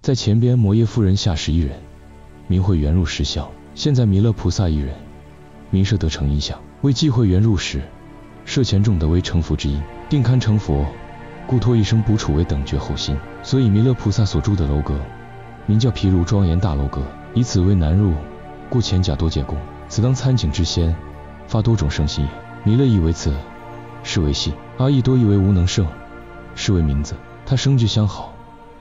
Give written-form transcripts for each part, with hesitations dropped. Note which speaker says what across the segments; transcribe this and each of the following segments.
Speaker 1: 在前边摩耶夫人下11人，明会圆入10相；现在弥勒菩萨1人，明摄得成1相。为忌讳圆入10，摄前众得为成佛之因，定堪成佛，故托一生补处为等觉后心。所以弥勒菩萨所住的楼阁，名叫毗卢庄严大楼阁，以此为难入，故前假多借供。此当参请之先，发多种圣心也。弥勒意为次，是为系；阿逸多意为无能胜，是为名字。他生具相好，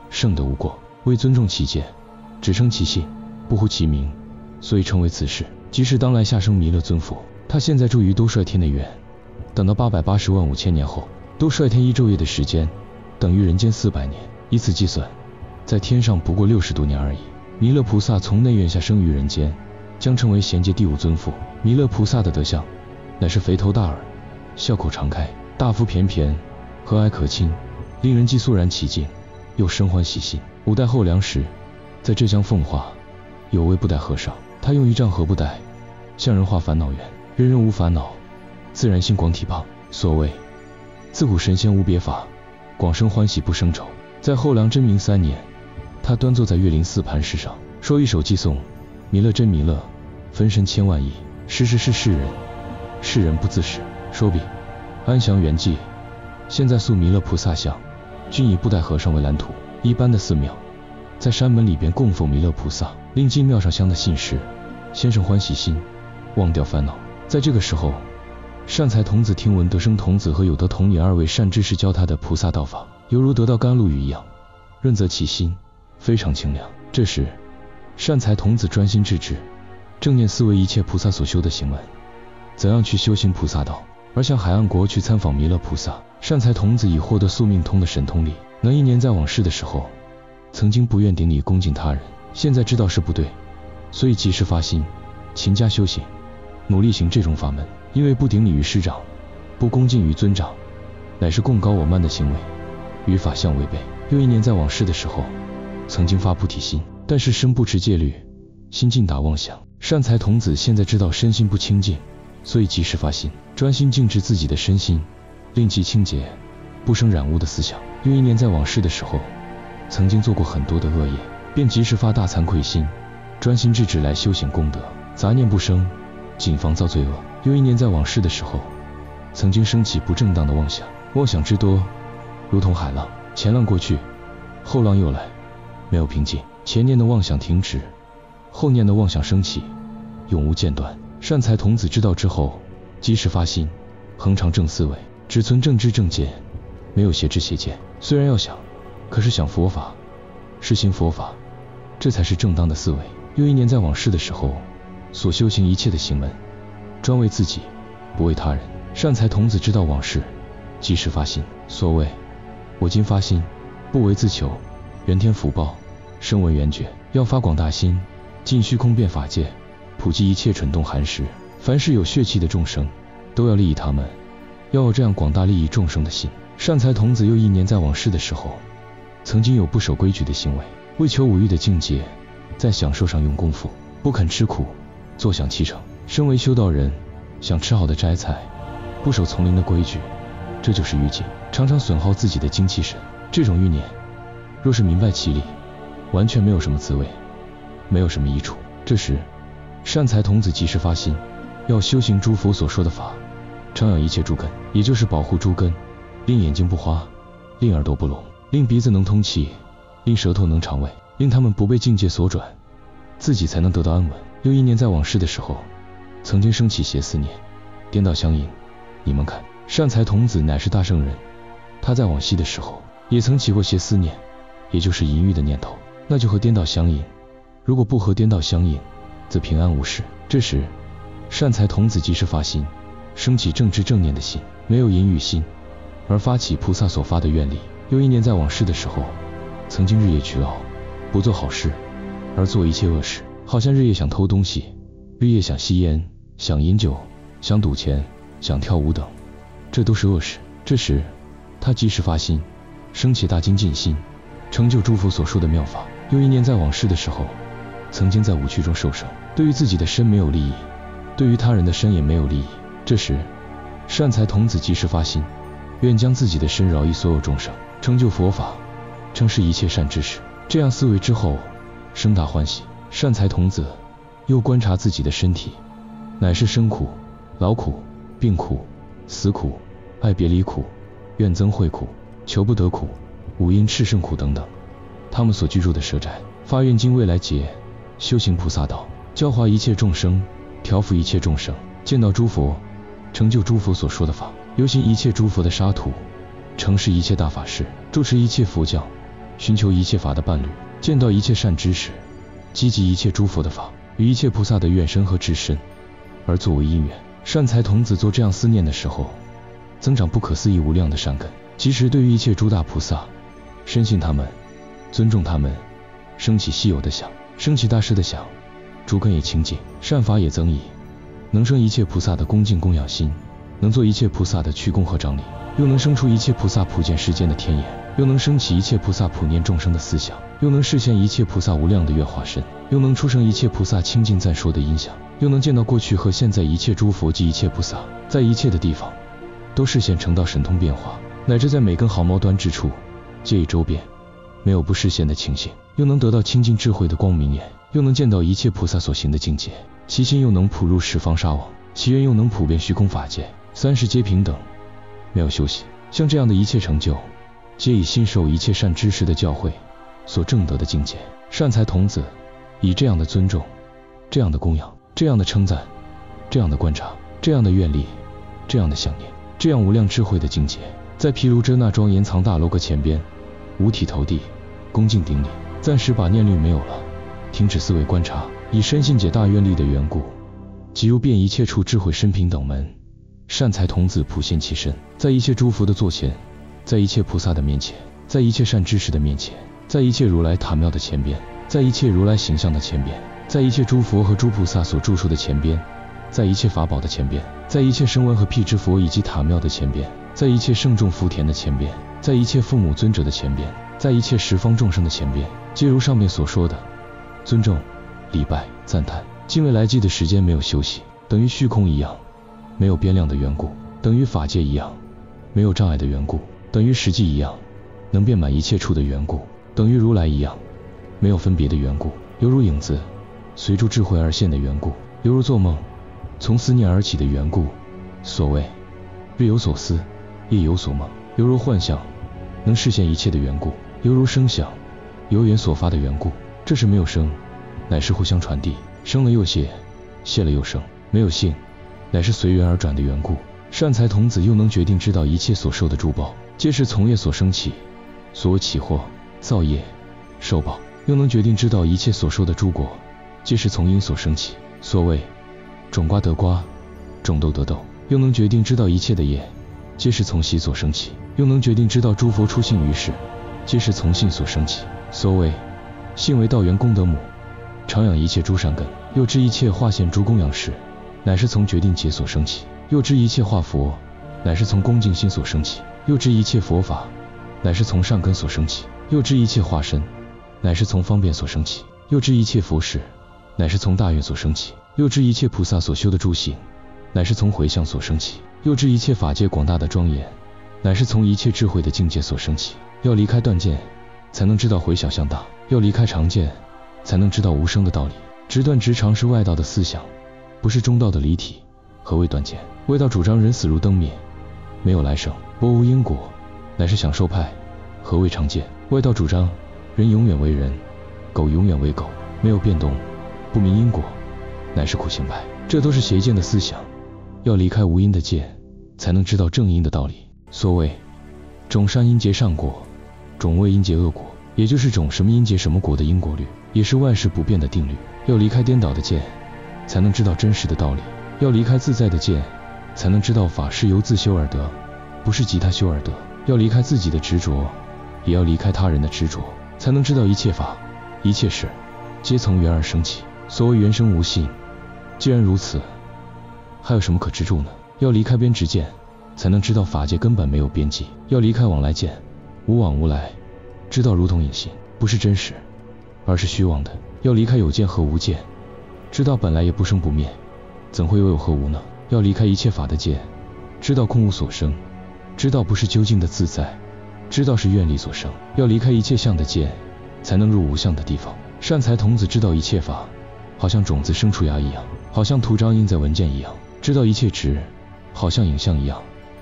Speaker 1: 圣德无过，为尊重其戒，只称其系，不呼其名，所以称为此世。即是当来下生弥勒尊佛。他现在住于多帅天内院，等到880万5千年后，多帅天1昼夜的时间等于人间400年，以此计算，在天上不过60多年而已。弥勒菩萨从内院下生于人间，将称为贤劫第5尊佛。弥勒菩萨的德相，乃是肥头大耳，笑口常开，大腹便便，和蔼可亲，令人既肃然起敬，又生欢喜心。五代后梁时，在浙江奉化有位布袋和尚，他用1丈和布袋向人化烦恼缘，人人无烦恼，自然心广体胖。所谓自古神仙无别法，广生欢喜不生愁。在后梁真明3年，他端坐在岳林寺磐石上，说一首偈颂：弥勒真弥勒，分身千万亿，时时是世人，世人不自识。说毕，安详圆寂。现在塑弥勒菩萨像，均以布袋和尚为蓝图。一般的寺庙，在山门里边供奉弥勒菩萨，令进庙上香的信士，先生欢喜心，忘掉烦恼。在这个时候，善财童子听闻德生童子和有德童女2位善知识教他的菩萨道法，犹如得到甘露雨一样，润泽其心，非常清凉。这时，善财童子专心致志，正念思维一切菩萨所修的行文，怎样去修行菩萨道，而向海岸国去参访弥勒菩萨。善财童子已获得宿命通的神通力，能一年在往世的时候，曾经不愿顶礼恭敬他人，现在知道是不对，所以及时发心，勤加修行，努力行这种法门。因为不顶礼于师长，不恭敬于尊长，乃是贡高我慢的行为，与法相违背。又一年在往世的时候，曾经发菩提心，但是身不持戒律，心尽打妄想。善财童子现在知道身心不清净，所以及时发心，专心静治自己的身心，令其清洁，不生染污的思想。又一年在往世的时候，曾经做过很多的恶业，便及时发大惭愧心，专心致志来修行功德，杂念不生，谨防造罪恶。又一年在往世的时候，曾经升起不正当的妄想，妄想之多，如同海浪，前浪过去，后浪又来，没有平静。前念的妄想停止，后念的妄想升起，永无间断。善财童子知道之后，及时发心，恒常正思维，只存正知正见，没有邪知邪见。虽然要想，可是想佛法，实行佛法，这才是正当的思维。又一年在往世的时候，所修行一切的行门，专为自己，不为他人。善财童子知道往事，及时发心。所谓我今发心，不为自求，原天福报，声闻缘觉。要发广大心，尽虚空遍法界，普济一切蠢动寒食。凡是有血气的众生，都要利益他们，要有这样广大利益众生的心。善财童子又一年在往世的时候，曾经有不守规矩的行为，为求五欲的境界，在享受上用功夫，不肯吃苦，坐享其成。身为修道人，想吃好的斋菜，不守丛林的规矩，这就是欲境，常常损耗自己的精气神。这种欲念，若是明白其理，完全没有什么滋味，没有什么益处。这时，善财童子及时发心，要修行诸佛所说的法，常养一切诸根，也就是保护诸根，令眼睛不花，令耳朵不聋，令鼻子能通气，令舌头能肠胃，令他们不被境界所转，自己才能得到安稳。又一年在往世的时候，曾经升起邪思念，颠倒相应。你们看，善财童子乃是大圣人，他在往昔的时候也曾起过邪思念，也就是淫欲的念头，那就和颠倒相应。如果不和颠倒相应，则平安无事。这时，善财童子及时发心，升起正知正念的心，没有淫欲心，而发起菩萨所发的愿力。又一年在往世的时候，曾经日夜劬劳，不做好事，而做一切恶事，好像日夜想偷东西，日夜想吸烟，想饮酒，想赌钱，想跳舞等，这都是恶事。这时，他及时发心，升起大精进心，成就诸佛所说的妙法。又一年在往世的时候，曾经在五趣中受生，对于自己的身没有利益，对于他人的身也没有利益。这时，善财童子及时发心，愿将自己的身饶益所有众生，成就佛法，称是一切善知识。这样思维之后，生大欢喜。善财童子又观察自己的身体，乃是生苦、劳苦、病苦、死苦、爱别离苦、怨憎会苦、求不得苦、五阴炽盛苦等等。他们所居住的舍宅，发愿经未来劫，修行菩萨道，教化一切众生，调伏一切众生，见到诸佛，成就诸佛所说的法，游行一切诸佛的沙土，承事一切大法事，主持一切佛教，寻求一切法的伴侣，见到一切善知识，积集一切诸佛的法与一切菩萨的愿身和智身，而作为因缘。善财童子做这样思念的时候，增长不可思议无量的善根。即使对于一切诸大菩萨，深信他们，尊重他们，升起稀有的想，升起大师的想，诸根也清净，善法也增益，能生一切菩萨的恭敬供养心，能做一切菩萨的屈躬和掌礼，又能生出一切菩萨普见世间的天眼，又能升起一切菩萨普念众生的思想，又能示现一切菩萨无量的愿化身，又能出生一切菩萨清净赞说的音响，又能见到过去和现在一切诸佛及一切菩萨，在一切的地方都示现成道神通变化，乃至在每根毫毛端之处皆已周遍，没有不示现的情形，又能得到清净智慧的光明眼，又能见到一切菩萨所行的境界，其心又能普入十方沙网，其愿又能普遍虚空法界，30皆平等，没有休息。像这样的一切成就，皆以信受一切善知识的教诲所证得的境界。善财童子以这样的尊重，这样的供养，这样的称赞，这样的观察，这样的愿力，这样的想念，这样无量智慧的境界，在毗卢遮那庄严藏大楼阁前边，五体投地，恭敬顶礼，暂时把念虑没有了，停止思维观察，以深信解大愿力的缘故，即入遍一切处智慧身平等门。善财童子普现其身，在一切诸佛的座前，在一切菩萨的面前，在一切善知识的面前，在一切如来塔庙的前边，在一切如来形象的前边，在一切诸佛和诸菩萨所著述的前边，在一切法宝的前边，在一切声闻和辟支佛以及塔庙的前边，在一切圣众福田的前边，在一切父母尊者的前边，在一切十方众生的前边，皆如上面所说的尊重、礼拜、赞叹。今未来际的时间没有休息，等于虚空一样，没有边量的缘故，等于法界一样，没有障碍的缘故，等于实际一样，能遍满一切处的缘故，等于如来一样，没有分别的缘故，犹如影子随住智慧而现的缘故，犹如做梦从思念而起的缘故。所谓日有所思，夜有所梦，犹如幻象能实现一切的缘故，犹如声响由缘所发的缘故。这是没有生，乃是互相传递，生了又谢，谢了又生，没有性，乃是随缘而转的缘故。善财童子又能决定知道一切所受的诸报，皆是从业所生起，所谓起祸、造业、受报，又能决定知道一切所受的诸果，皆是从因所生起，所谓种瓜得瓜，种豆得豆，又能决定知道一切的业，皆是从习所生起，又能决定知道诸佛出现于世，皆是从信所生起，所谓信为道源功德母，常养一切诸善根，又知一切化现诸供养事，乃是从决定解所生起，又知一切化佛，乃是从恭敬心所生起，又知一切佛法，乃是从善根所生起，又知一切化身，乃是从方便所生起，又知一切佛事，乃是从大愿所生起，又知一切菩萨所修的诸行，乃是从回向所生起，又知一切法界广大的庄严，乃是从一切智慧的境界所生起。要离开断见，才能知道回小向大；要离开常见，才能知道无生的道理。直断直常是外道的思想，不是中道的离体。何谓断见？外道主张人死如灯灭，没有来生，波无因果，乃是享受派。何谓常见？外道主张人永远为人，狗永远为狗，没有变动，不明因果，乃是苦行派。这都是邪见的思想。要离开无因的见，才能知道正因的道理。所谓种善因结善果，种恶因结恶果，也就是种什么因结什么果的因果律，也是万事不变的定律。要离开颠倒的见，才能知道真实的道理。要离开自在的见，才能知道法是由自修而得，不是即他修而得。要离开自己的执着，也要离开他人的执着，才能知道一切法一切事皆从缘而生起。所谓缘生无性，既然如此，还有什么可执着呢？要离开边执见，才能知道法界根本没有边际。要离开往来见，无往无来，知道如同隐形，不是真实，而是虚妄的。要离开有见和无见，知道本来也不生不灭，怎会有和无呢？要离开一切法的见，知道空无所生，知道不是究竟的自在，知道是愿力所生。要离开一切相的见，才能入无相的地方。善财童子知道一切法，好像种子生出芽一样，好像图章印在文件一样，知道一切执，好像影像一样，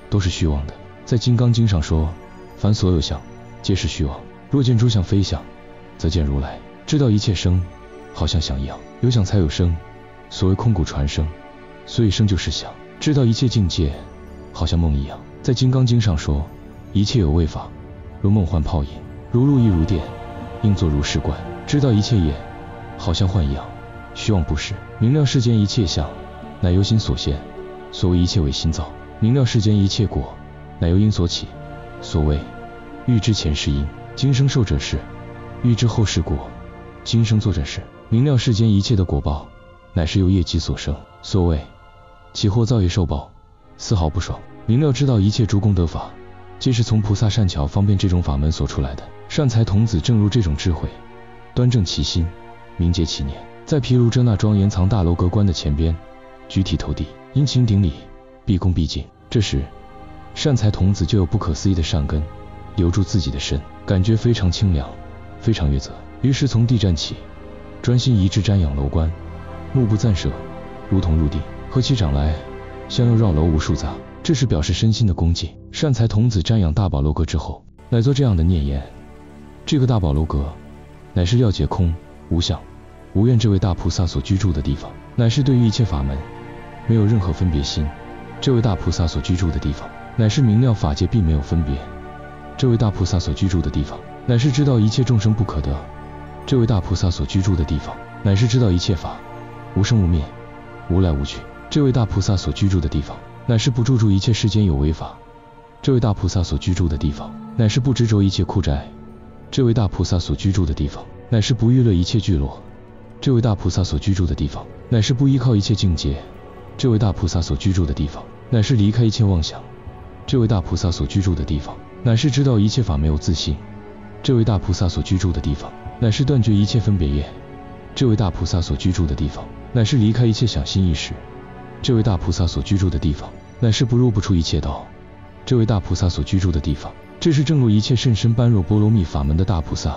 Speaker 1: 都是虚妄的。在《金刚经》上说，凡所有相，皆是虚妄。若见诸相非相，则见如来。知道一切生，好像想一样，有想才有生，所谓空谷传生，所以生就是想。知道一切境界，好像梦一样。在《金刚经》上说，一切有为法，如梦幻泡影，如露亦如电，应作如是观。知道一切业，好像幻一样，虚妄不实。明了世间一切相，乃由心所现，所谓一切为心造。明了世间一切果，乃由因所起，所谓欲知前世因，今生受者是；欲知后世果，今生作者是。明了世间一切的果报，乃是由业机所生，所谓起或造业受报，丝毫不爽。明了知道一切诸功德法，皆是从菩萨善巧方便这种法门所出来的。善财童子正如这种智慧，端正其心，明洁其念，在毗卢遮那庄严藏大楼阁观的前边，举体投地，殷勤顶礼，毕恭毕敬。这时善财童子就有不可思议的善根留住自己的身，感觉非常清凉，非常悦泽。于是从地站起，专心一致瞻仰楼观，目不暂舍，如同入定，合起掌来，向右绕楼无数匝。这是表示身心的恭敬。善财童子瞻仰大宝楼阁之后，乃做这样的念言：这个大宝楼阁，乃是了解空无相无愿这位大菩萨所居住的地方，乃是对于一切法门没有任何分别心。这位大菩萨所居住的地方，乃是明了法界并没有分别。这位大菩萨所居住的地方，乃是知道一切众生不可得。这位大菩萨所居住的地方，乃是知道一切法无生无灭，无来无去。这位大菩萨所居住的地方，乃是不注住一切世间有为法。这位大菩萨所居住的地方，乃是不执着一切枯宅。这位大菩萨所居住的地方，乃是不欲乐一切聚落。这位大菩萨所居住的地方，乃是不依靠一切境界。这位大菩萨所居住的地方，乃是离开一切妄想。这位大菩萨所居住的地方，乃是知道一切法没有自性。这位大菩萨所居住的地方，乃是断绝一切分别业。这位大菩萨所居住的地方，乃是离开一切想心意识。这位大菩萨所居住的地方，乃是不入不出一切道。这位大菩萨所居住的地方，这是正入一切甚深般若波罗蜜法门的大菩萨。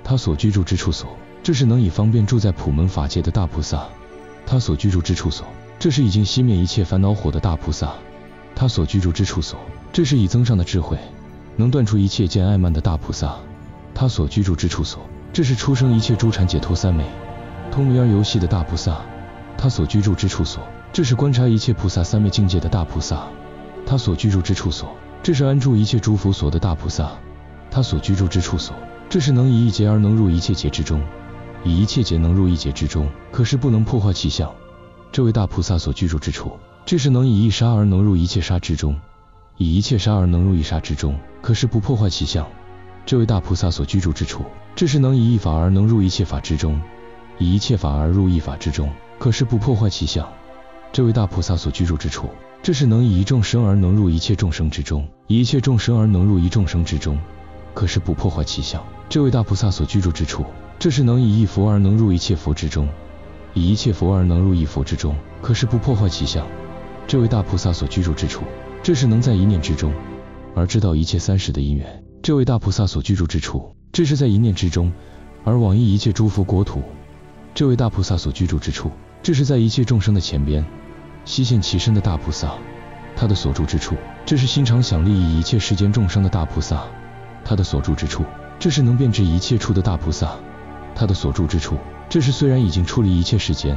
Speaker 1: 他所居住之处所，这是能以方便住在普门法界的大菩萨。他所居住之处所，这是已经熄灭一切烦恼火的大菩萨。他所居住之处所，这是以增上的智慧能断除一切见爱慢的大菩萨。他所居住之处所，这是出生一切诸禅解脱三昧通明而游戏的大菩萨。他所居住之处所，这是观察一切菩萨三昧境界的大菩萨。他所居住之处所，这是安住一切诸佛所的大菩萨。他所居住之处所，这是能以一劫而能入一切劫之中，以一切劫能入一劫之中，可是不能破坏其相。这位大菩萨所居住之处，这是能以一沙而能入一切沙之中，以一切沙而能入一沙之中，可是不破坏其相。这位大菩萨所居住之处，这是能以一法而能入一切法之中，以一切法而入一法之中，可是不破坏其相。这位大菩萨所居住之处，这是能以一众生而能入一切众生之中，以一切众生而能入一众生之中，可是不破坏其相。这位大菩萨所居住之处，这是能以一佛而能入一切佛之中，以一切佛而能入一佛之中，可是不破坏其相。这位大菩萨所居住之处，这是能在一念之中而知道一切三世的因缘。这位大菩萨所居住之处，这是在一念之中而往依一切诸佛国土。这位大菩萨所居住之处，这是在一切众生的前边悉现其身的大菩萨。他的所住之处，这是心常想利益一切世间众生的大菩萨。他的所住之处，这是能遍知一切处的大菩萨。他的所住之处，这是虽然已经出离一切世间，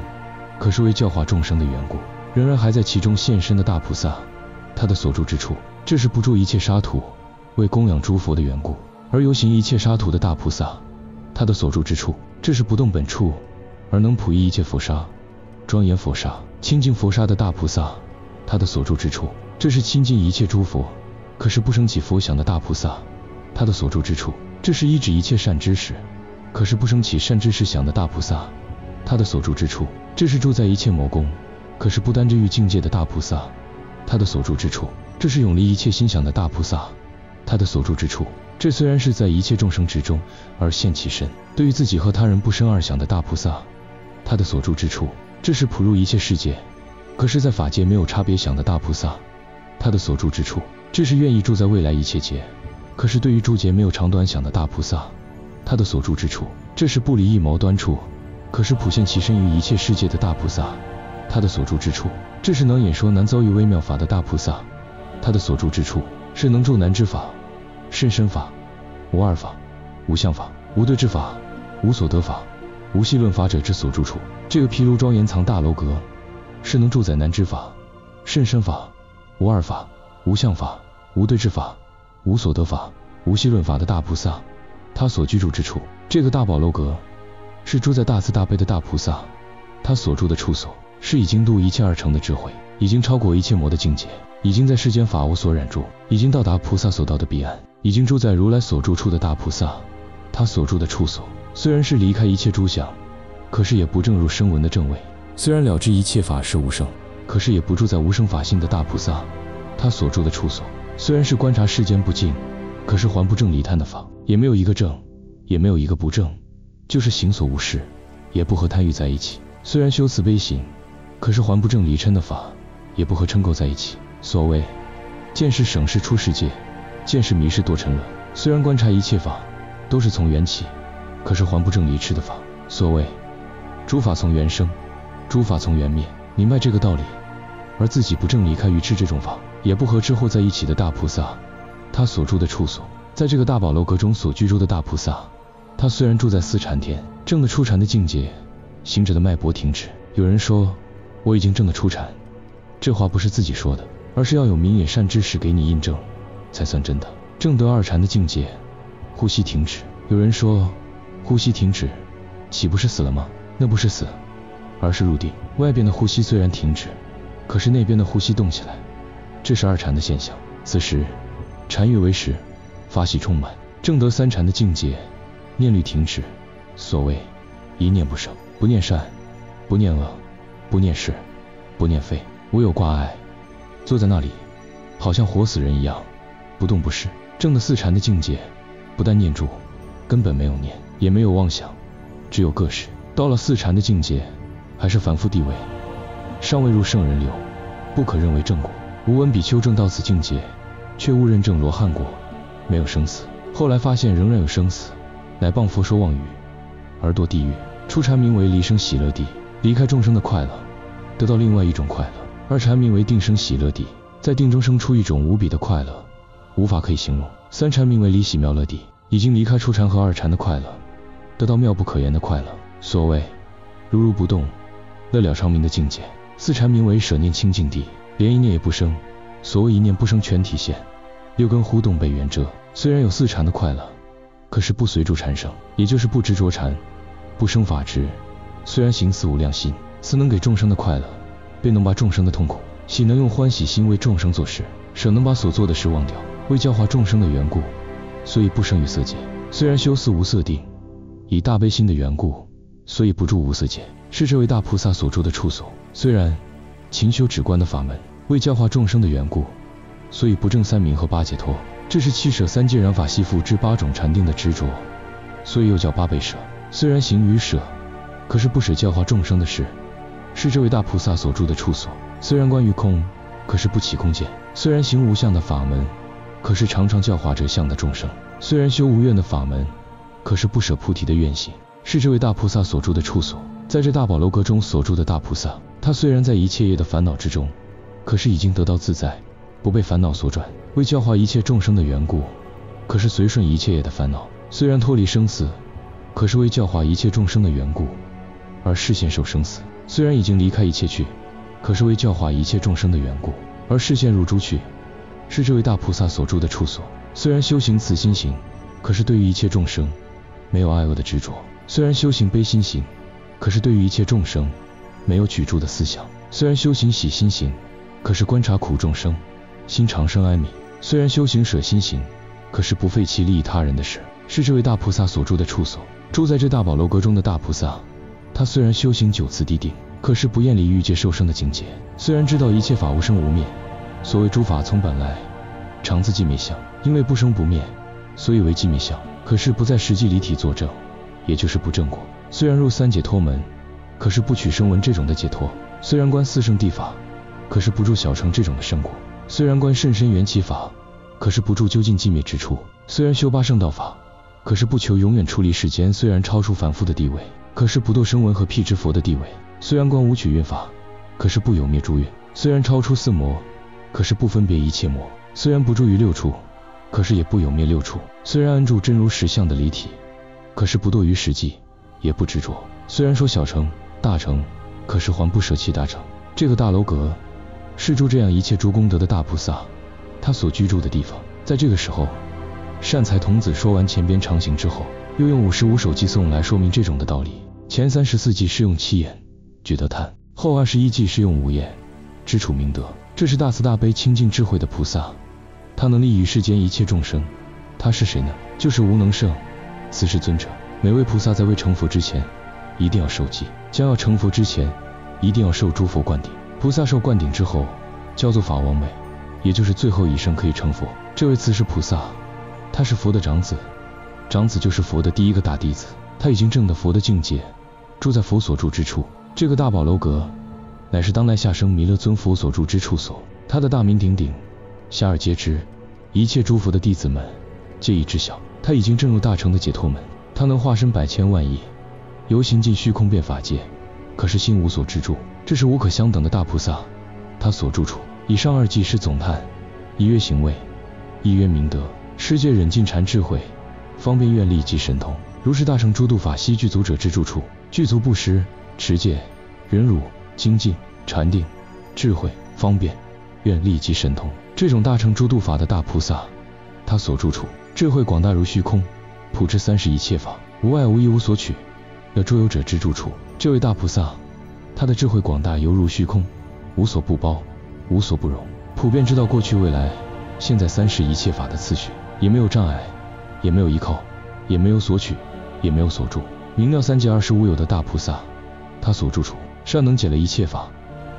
Speaker 1: 可是为教化众生的缘故，仍然还在其中现身的大菩萨。他的所住之处，这是不住一切沙土，为供养诸佛的缘故而游行一切沙土的大菩萨。他的所住之处，这是不动本处而能普益一切佛刹，庄严佛刹，清净佛刹的大菩萨。他的所住之处，这是亲近一切诸佛，可是不生起佛想的大菩萨。他的所住之处，这是依止一切善知识，可是不生起善知识想的大菩萨。他的所住之处，这是住在一切魔宫，可是不单着欲境界的大菩萨。他的所住之处，这是永离一切心想的大菩萨。他的所住之处，这虽然是在一切众生之中而现其身，对于自己和他人不生二想的大菩萨。他的所住之处，这是普入一切世界，可是在法界没有差别想的大菩萨。他的所住之处，这是愿意住在未来一切劫，可是对于诸劫没有长短想的大菩萨。他的所住之处，这是不离一毛端处，可是普现其身于一切世界的大菩萨。他的所住之处，这是能演说难遭遇微妙法的大菩萨。他的所住之处，是能住难知法、甚深法、无二法、无相法、无对治法、无所得法、无细论法者之所住处。这个毗卢庄严藏大楼阁，是能住在难知法、甚深法、无二法、无相法、无对治法、无所得法、无细论法的大菩萨。他所居住之处，这个大宝楼阁，是住在大慈大悲的大菩萨。他所住的处所，是已经度一切而成的智慧，已经超过一切魔的境界，已经在世间法无所染住，已经到达菩萨所到的彼岸，已经住在如来所住处的大菩萨。他所住的处所，虽然是离开一切诸相，可是也不正入声闻的正位；虽然了知一切法是无生，可是也不住在无生法性的大菩萨。他所住的处所，虽然是观察世间不净，可是还不正离贪的法，也没有一个正，也没有一个不正，就是行所无事，也不和贪欲在一起。虽然修慈悲行，可是还不正离嗔的法，也不和嗔垢在一起。所谓见是省视出世界，见是迷失堕沉沦。虽然观察一切法都是从缘起，可是还不正离痴的法。所谓诸法从缘生，诸法从缘灭，明白这个道理，而自己不正离开愚痴这种法，也不和之后在一起的大菩萨。他所住的处所，在这个大宝楼阁中所居住的大菩萨，他虽然住在四禅天，正的出禅的境界，行者的脉搏停止。有人说我已经正的出禅，这话不是自己说的，而是要有明眼善知识给你印证，才算真的。正得二禅的境界，呼吸停止。有人说呼吸停止，岂不是死了吗？那不是死，而是入定。外边的呼吸虽然停止，可是内边的呼吸动起来，这是二禅的现象。此时禅悦为实，法喜充满，正得三禅的境界，念虑停止。所谓一念不生，不念善，不念恶，不念是，不念非，无有挂碍。坐在那里好像活死人一样，不动不是。正的四禅的境界，不但念住，根本没有念，也没有妄想，只有各识。到了四禅的境界，还是凡夫地位，尚未入圣人流，不可认为正果。吾闻比丘正到此境界，却误认正罗汉果，没有生死。后来发现仍然有生死，乃谤佛说妄语，而堕地狱。初禅名为离生喜乐地，离开众生的快乐，得到另外一种快乐。二禅名为定生喜乐地，在定中生出一种无比的快乐，无法可以形容。三禅名为离喜妙乐地，已经离开初禅和二禅的快乐，得到妙不可言的快乐。所谓如不动，乐了常明的境界。四禅名为舍念清净地，连一念也不生。所谓一念不生全体现，六根互动被缘遮。虽然有四禅的快乐，可是不随住禅生，也就是不执着禅，不生法执。虽然行四无量心，四能给众生的快乐，便能把众生的痛苦。喜能用欢喜心为众生做事，舍能把所做的事忘掉，为教化众生的缘故，所以不生于色界。虽然修四无色定，以大悲心的缘故，所以不住无色界，是这位大菩萨所住的处所。虽然勤修止观的法门，为教化众生的缘故，所以不证三明和八解脱。这是七舍三界染法系缚之八种禅定的执着，所以又叫八倍舍。虽然行于舍，可是不舍教化众生的事，是这位大菩萨所住的处所。虽然观于空，可是不起空见。虽然行无相的法门，可是常常教化着相的众生。虽然修无愿的法门，可是不舍菩提的愿行，是这位大菩萨所住的处所。在这大宝楼阁中所住的大菩萨，他虽然在一切业的烦恼之中，可是已经得到自在，不被烦恼所转，为教化一切众生的缘故，可是随顺一切业的烦恼。虽然脱离生死，可是为教化一切众生的缘故，而视线受生死。虽然已经离开一切去，可是为教化一切众生的缘故，而视线入诸去，是这位大菩萨所住的处所。虽然修行慈心行，可是对于一切众生没有爱恶的执着。虽然修行悲心行，可是对于一切众生没有举著的思想。虽然修行喜心行，可是观察苦众生，心常生哀悯。虽然修行舍心行，可是不废弃利益他人的事，是这位大菩萨所住的处所。住在这大宝楼阁中的大菩萨，他虽然修行九次地定，可是不厌离欲界受生的境界。虽然知道一切法无生无灭，所谓诸法从本来，常自寂灭相，因为不生不灭，所以为寂灭相。可是不在实际离体作证，也就是不正果。虽然入三解脱门，可是不取声闻这种的解脱。虽然观四圣谛法，可是不住小乘这种的圣果。虽然观甚深缘起法，可是不住究竟寂灭之处。虽然修八圣道法，可是不求永远矗立世间，虽然超出凡夫的地位，可是不堕声闻和辟支佛的地位；虽然观五曲韵法，可是不有灭诸蕴；虽然超出四魔，可是不分别一切魔；虽然不住于六处，可是也不有灭六处；虽然安住真如实相的离体，可是不堕于实际，也不执着；虽然说小乘、大乘，可是还不舍弃大乘。这个大楼阁是住这样一切诸功德的大菩萨，他所居住的地方。在这个时候，善财童子说完前边常行之后，又用55首偈颂来说明这种的道理。前34偈是用7眼觉得叹，后21偈是用5眼知处明德。这是大慈大悲清净智慧的菩萨，他能利于世间一切众生。他是谁呢？就是无能胜此世尊者。每位菩萨在未成佛之前一定要受记，将要成佛之前一定要受诸佛灌顶。菩萨受灌顶之后叫做法王位，也就是最后一生可以成佛。这位慈氏菩萨，他是佛的长子，长子就是佛的第一个大弟子，他已经证得佛的境界，住在佛所住之处。这个大宝楼阁乃是当来下生弥勒尊佛所住之处所，他的大名鼎鼎，遐迩皆知，一切诸佛的弟子们皆已知晓。他已经证入大乘的解脱门，他能化身百千万亿，游行尽虚空遍法界，可是心无所知住。这是无可相等的大菩萨，他所住处。以上2偈是总叹，一曰行位，一曰明德。世界忍尽禅智慧，方便愿力及神通，如是大乘诸度法悉具足者之住处。具足布施、持戒、忍辱、精进、禅定、智慧、方便、愿力及神通，这种大乘诸度法的大菩萨，他所住处智慧广大如虚空，普知30一切法，无碍无一无所取，乐诸有者之住处。这位大菩萨，他的智慧广大犹如虚空，无所不包，无所不容，普遍知道过去未来现在30一切法的次序，也没有障碍，也没有依靠，也没有所取，也没有所住。明了3界25有的大菩萨，他所住处善能解了一切法，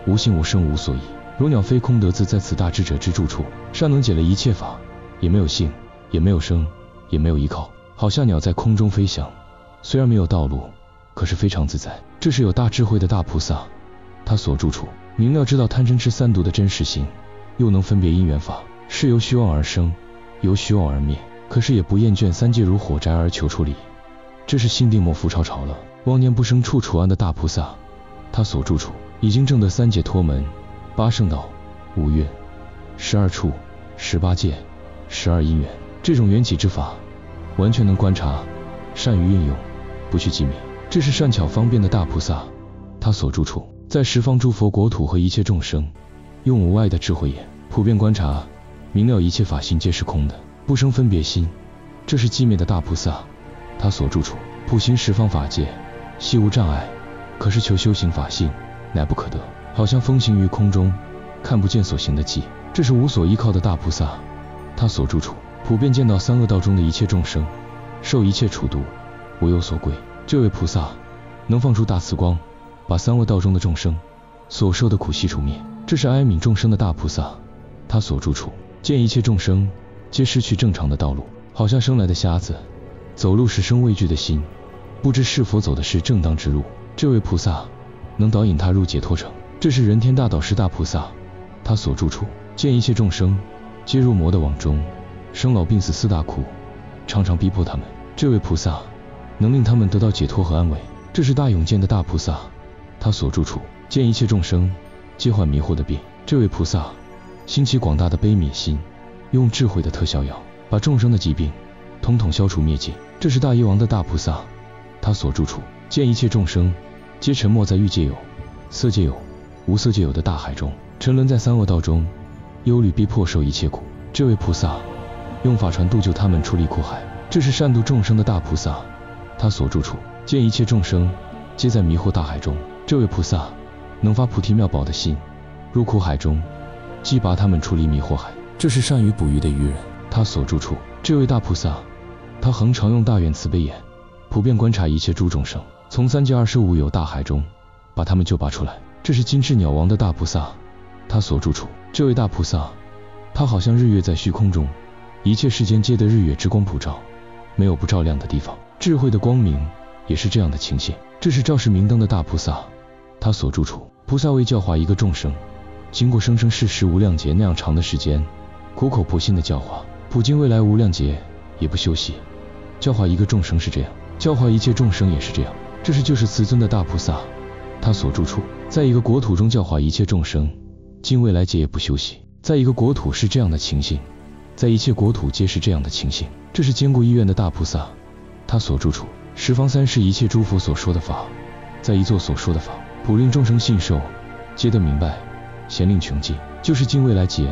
Speaker 1: 无性无生无所依，如鸟飞空得自在此大智者之住处。善能解了一切法，也没有性，也没有生，也没有依靠，好像鸟在空中飞翔，虽然没有道路，可是非常自在。这是有大智慧的大菩萨，他所住处明了知道贪嗔痴3毒的真实性，又能分别因缘法，是由虚妄而生，由虚妄而灭，可是也不厌倦3界如火宅而求出离。这是心定莫浮超潮了，妄念不生处处安的大菩萨，他所住处已经证得3解脱门、8圣道、5蕴、12处、18界、12因缘。这种缘起之法完全能观察，善于运用，不去寂灭。这是善巧方便的大菩萨，他所住处在十方诸佛国土和一切众生，用无碍的智慧眼普遍观察，明了一切法性皆是空的，不生分别心。这是寂灭的大菩萨，他所住处普行十方法界，悉无障碍，可是求修行法性乃不可得，好像风行于空中，看不见所行的迹。这是无所依靠的大菩萨，他所住处普遍见到3恶道中的一切众生，受一切处度，无有所归。这位菩萨能放出大慈光，把3恶道中的众生所受的苦悉除灭。这是哀悯众生的大菩萨，他所住处见一切众生皆失去正常的道路，好像生来的瞎子，走路时生畏惧的心，不知是否走的是正当之路。这位菩萨能导引他入解脱城。这是人天大导师大菩萨，他所住处见一切众生皆入魔的网中，生老病死4大苦，常常逼迫他们。这位菩萨能令他们得到解脱和安慰。这是大永见的大菩萨，他所住处见一切众生皆患迷惑的病。这位菩萨兴起广大的悲悯心，用智慧的特效药把众生的疾病统统消除灭尽。这是大业王的大菩萨，他所住处见一切众生皆沉没在欲界有、色界有、无色界有的大海中，沉沦在3恶道中，忧虑逼迫受一切苦。这位菩萨用法船渡救他们出离苦海。这是善度众生的大菩萨，他所住处见一切众生皆在迷惑大海中。这位菩萨能发菩提妙宝的心，入苦海中，击拔他们出离迷惑海。这是善于捕鱼的渔人，他所住处这位大菩萨，他恒常用大愿慈悲眼普遍观察一切诸众生，从3界25有大海中把他们救拔出来。这是金翅鸟王的大菩萨，他所住处这位大菩萨，他好像日月在虚空中，一切世间皆得日月之光普照，没有不照亮的地方。智慧的光明也是这样的情形。这是照世明灯的大菩萨，他所住处菩萨为教化一个众生，经过生生世世无量劫那样长的时间，苦口婆心的教化，普经未来无量劫，也不休息，教化一个众生是这样，教化一切众生也是这样。这是就是慈尊的大菩萨，他所住处，在一个国土中教化一切众生，今未来劫也不休息。在一个国土是这样的情形，在一切国土皆是这样的情形。这是坚固意愿的大菩萨，他所住处，十方三世一切诸佛所说的法，在一座所说的法，普令众生信受，皆得明白，咸令穷尽。就是今未来劫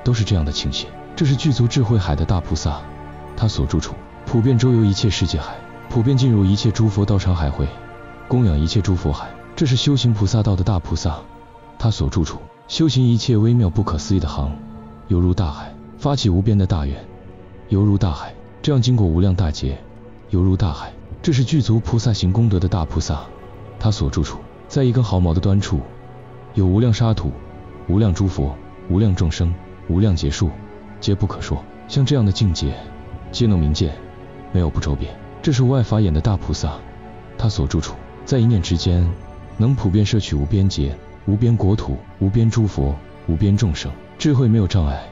Speaker 1: 都是这样的情形。这是具足智慧海的大菩萨，他所住处，普遍周游一切世界海，普遍进入一切诸佛道场海会，供养一切诸佛海。这是修行菩萨道的大菩萨，他所住处，修行一切微妙不可思议的行，犹如大海，发起无边的大愿，犹如大海，这样经过无量大劫，犹如大海。这是具足菩萨行功德的大菩萨，他所住处，在一根毫毛的端处，有无量沙土，无量诸佛，无量众生，无量劫数，皆不可说。像这样的境界，皆能明见，没有不周遍。这是无碍法眼的大菩萨，他所住处，在一念之间，能普遍摄取无边劫、无边国土、无边诸佛、无边众生，智慧没有障碍，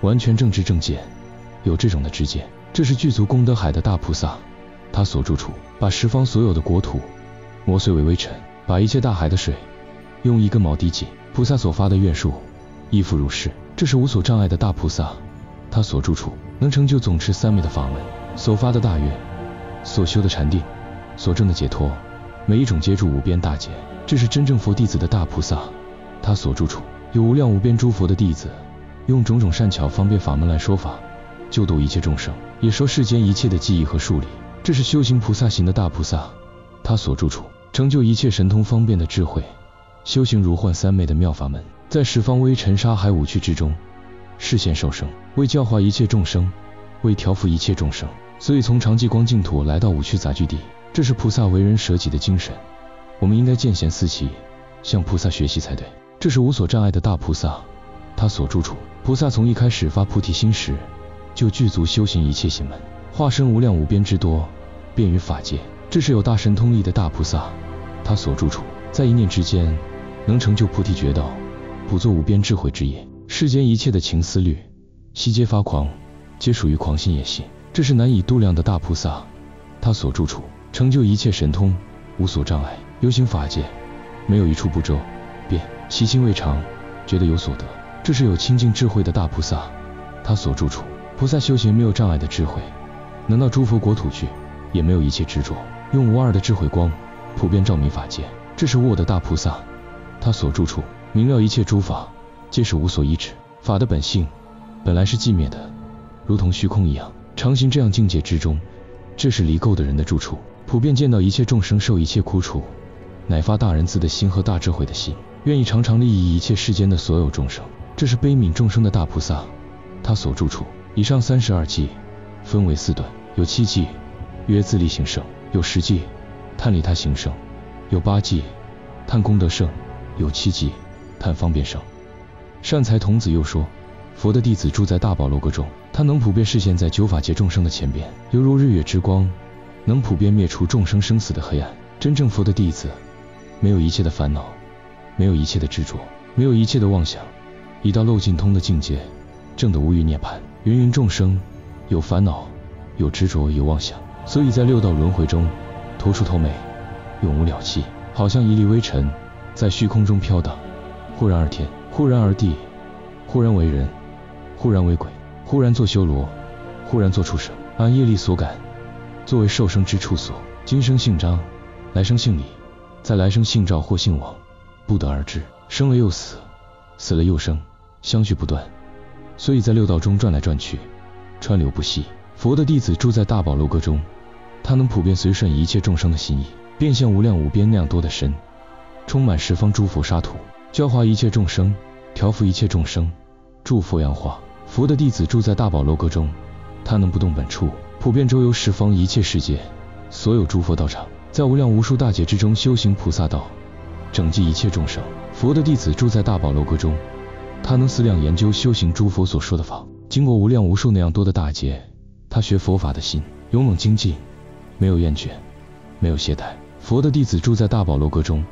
Speaker 1: 完全正知正见，有这种的知见。这是具足功德海的大菩萨，他所住处，把十方所有的国土磨碎为微尘，把一切大海的水用一根毛滴尽。菩萨所发的愿数，亦复如是。这是无所障碍的大菩萨，他所住处，能成就总持三昧的法门，所发的大愿，所修的禅定，所证的解脱，每一种皆住无边大劫。这是真正佛弟子的大菩萨，他所住处，有无量无边诸佛的弟子，用种种善巧方便法门来说法，救度一切众生，也说世间一切的技艺和数理。这是修行菩萨行的大菩萨，他所住处，成就一切神通方便的智慧，修行如幻三昧的妙法门，在十方微尘沙海五趣之中示现受生，为教化一切众生，为调伏一切众生，所以从常寂光净土来到五趣杂居地。这是菩萨为人舍己的精神，我们应该见贤思齐，向菩萨学习才对。这是无所障碍的大菩萨，他所住处，菩萨从一开始发菩提心时，就具足修行一切行门，化身无量无边之多，遍于法界。这是有大神通力的大菩萨，他所住处，在一念之间，能成就菩提觉道，普作无边智慧之业。世间一切的情思虑，悉皆发狂，皆属于狂心野心。这是难以度量的大菩萨，他所住处，成就一切神通，无所障碍，游行法界，没有一处不周遍，其心未尝觉得有所得。这是有清净智慧的大菩萨，他所住处，菩萨修行没有障碍的智慧，能到诸佛国土去，也没有一切执着，用无二的智慧光普遍照明法界。这是无我的大菩萨，他所住处，明了一切诸法皆是无所依止，法的本性本来是寂灭的，如同虚空一样。常行这样境界之中，这是离垢的人的住处，普遍见到一切众生受一切苦楚，乃发大仁慈的心和大智慧的心，愿意常常利益一切世间的所有众生。这是悲悯众生的大菩萨，他所住处，以上32计分为4段，有7计曰自利行胜，有10计探利他行胜，有8计探功德胜，有7计探方便胜。善财童子又说，佛的弟子住在大宝楼阁中，他能普遍示现在九法界众生的前边，犹如日月之光，能普遍灭除众生生死的黑暗。真正佛的弟子，没有一切的烦恼，没有一切的执着，没有一切的妄想，已到漏尽通的境界，证得无余涅槃。芸芸众生有烦恼，有执着，有妄想，所以在六道轮回中头出头没，永无了期，好像一粒微尘在虚空中飘荡，忽然而天，忽然而地，忽然为人，忽然为鬼，忽然作修罗，忽然作畜生，按业力所感，作为受生之处所。今生姓张，来生姓李，再来生姓赵或姓王，不得而知。生了又死，死了又生，相续不断，所以在六道中转来转去，川流不息。佛的弟子住在大宝楼阁中，他能普遍随顺一切众生的心意，变现无量无边那样多的身，充满十方诸佛沙土，教化一切众生，调伏一切众生，助佛扬化。佛的弟子住在大宝楼阁中，他能不动本处，普遍周游十方一切世界，所有诸佛道场，在无量无数大劫之中修行菩萨道，拯济一切众生。佛的弟子住在大宝楼阁中，他能思量研究修行诸佛所说的法，经过无量无数那样多的大劫，他学佛法的心勇猛精进，没有厌倦，没有懈怠。佛的弟子住在大宝楼阁中，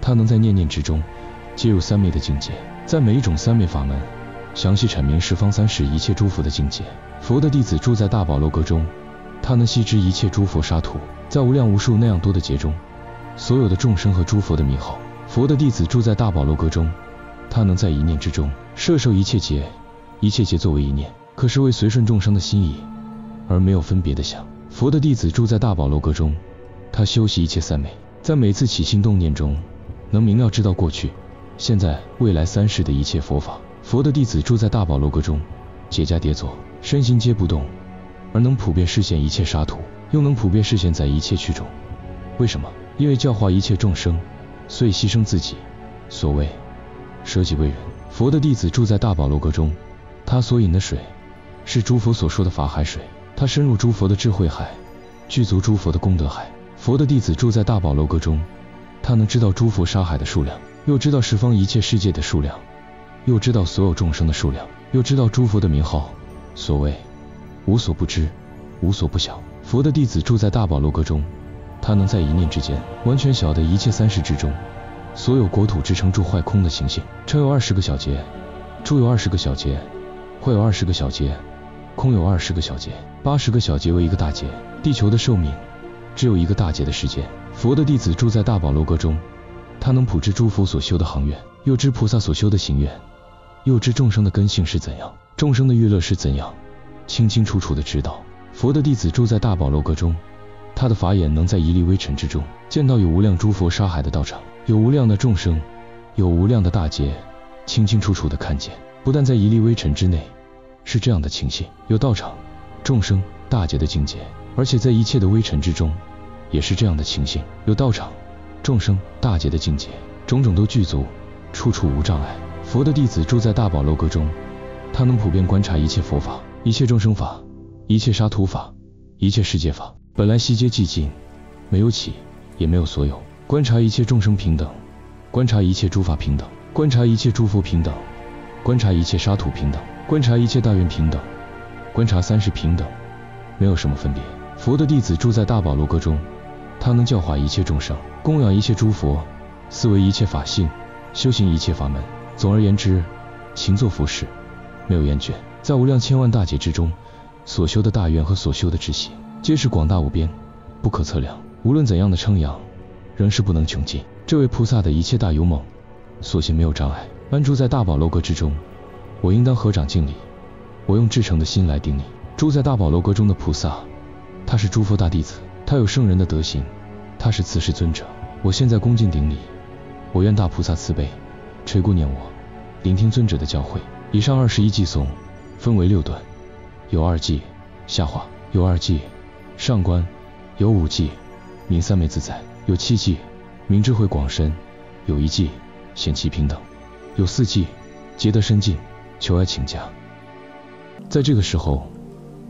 Speaker 1: 他能在念念之中接入三昧的境界，在每一种三昧法门详细阐明十方三世一切诸佛的境界。佛的弟子住在大宝楼阁中，他能悉知一切诸佛沙土，在无量无数那样多的劫中，所有的众生和诸佛的名号。佛的弟子住在大宝楼阁中，他能在一念之中摄受一切劫，一切劫作为一念，可是为随顺众生的心意，而没有分别的想。佛的弟子住在大宝楼阁中，他修习一切三昧，在每次起心动念中，能明了知道过去、现在、未来三世的一切佛法。佛的弟子住在大宝楼阁中，解迦跌坐，身心皆不动，而能普遍示现一切沙土，又能普遍示现在一切趣中。为什么？因为教化一切众生，所以牺牲自己。所谓舍己为人。佛的弟子住在大宝楼阁中，他所饮的水是诸佛所说的法海水，他深入诸佛的智慧海，具足诸佛的功德海。佛的弟子住在大宝楼阁中，他能知道诸佛沙海的数量，又知道十方一切世界的数量，又知道所有众生的数量，又知道诸佛的名号。所谓无所不知，无所不晓。佛的弟子住在大宝楼阁中，他能在一念之间完全晓得一切三世之中所有国土之成住坏空的情形。成有20个小节，住有20个小节，坏有20个小节，空有20个小节，80个小节为一个大节。地球的寿命只有一个大节的时间。佛的弟子住在大宝楼阁中，他能普知诸佛所修的行愿，又知菩萨所修的行愿，又知众生的根性是怎样，众生的欲乐是怎样，清清楚楚的知道。佛的弟子住在大宝楼阁中，他的法眼能在一粒微尘之中见到有无量诸佛沙海的道场，有无量的众生，有无量的大劫，清清楚楚的看见。不但在一粒微尘之内是这样的情形，有道场、众生、大劫的境界，而且在一切的微尘之中也是这样的情形，有道场、众生、大劫的境界，种种都具足，处处无障碍。佛的弟子住在大宝楼阁中，他能普遍观察一切佛法，一切众生法，一切沙土法，一切世界法，本来悉皆寂静，没有起也没有所有。观察一切众生平等，观察一切诸法平等，观察一切诸佛平等，观察一切沙土平等，观察一切大愿平等，观察三世平等，没有什么分别。佛的弟子住在大宝楼阁中，他能教化一切众生，供养一切诸佛，思维一切法性，修行一切法门。总而言之，勤做佛事，没有厌倦。在无量千万大劫之中，所修的大愿和所修的智行，皆是广大无边，不可测量。无论怎样的称扬，仍是不能穷尽。这位菩萨的一切大勇猛，所行没有障碍，安住在大宝楼阁之中。我应当合掌敬礼，我用至诚的心来顶礼。住在大宝楼阁中的菩萨，他是诸佛大弟子，他有圣人的德行，他是慈世尊者。我现在恭敬顶礼，我愿大菩萨慈悲垂顾念我，聆听尊者的教诲。以上21偈颂分为6段，有2偈下化，有2偈上观，有5偈名三昧自在，有7偈名智慧广深，有1偈显其平等，有4偈皆得深尽，求爱请假。在这个时候，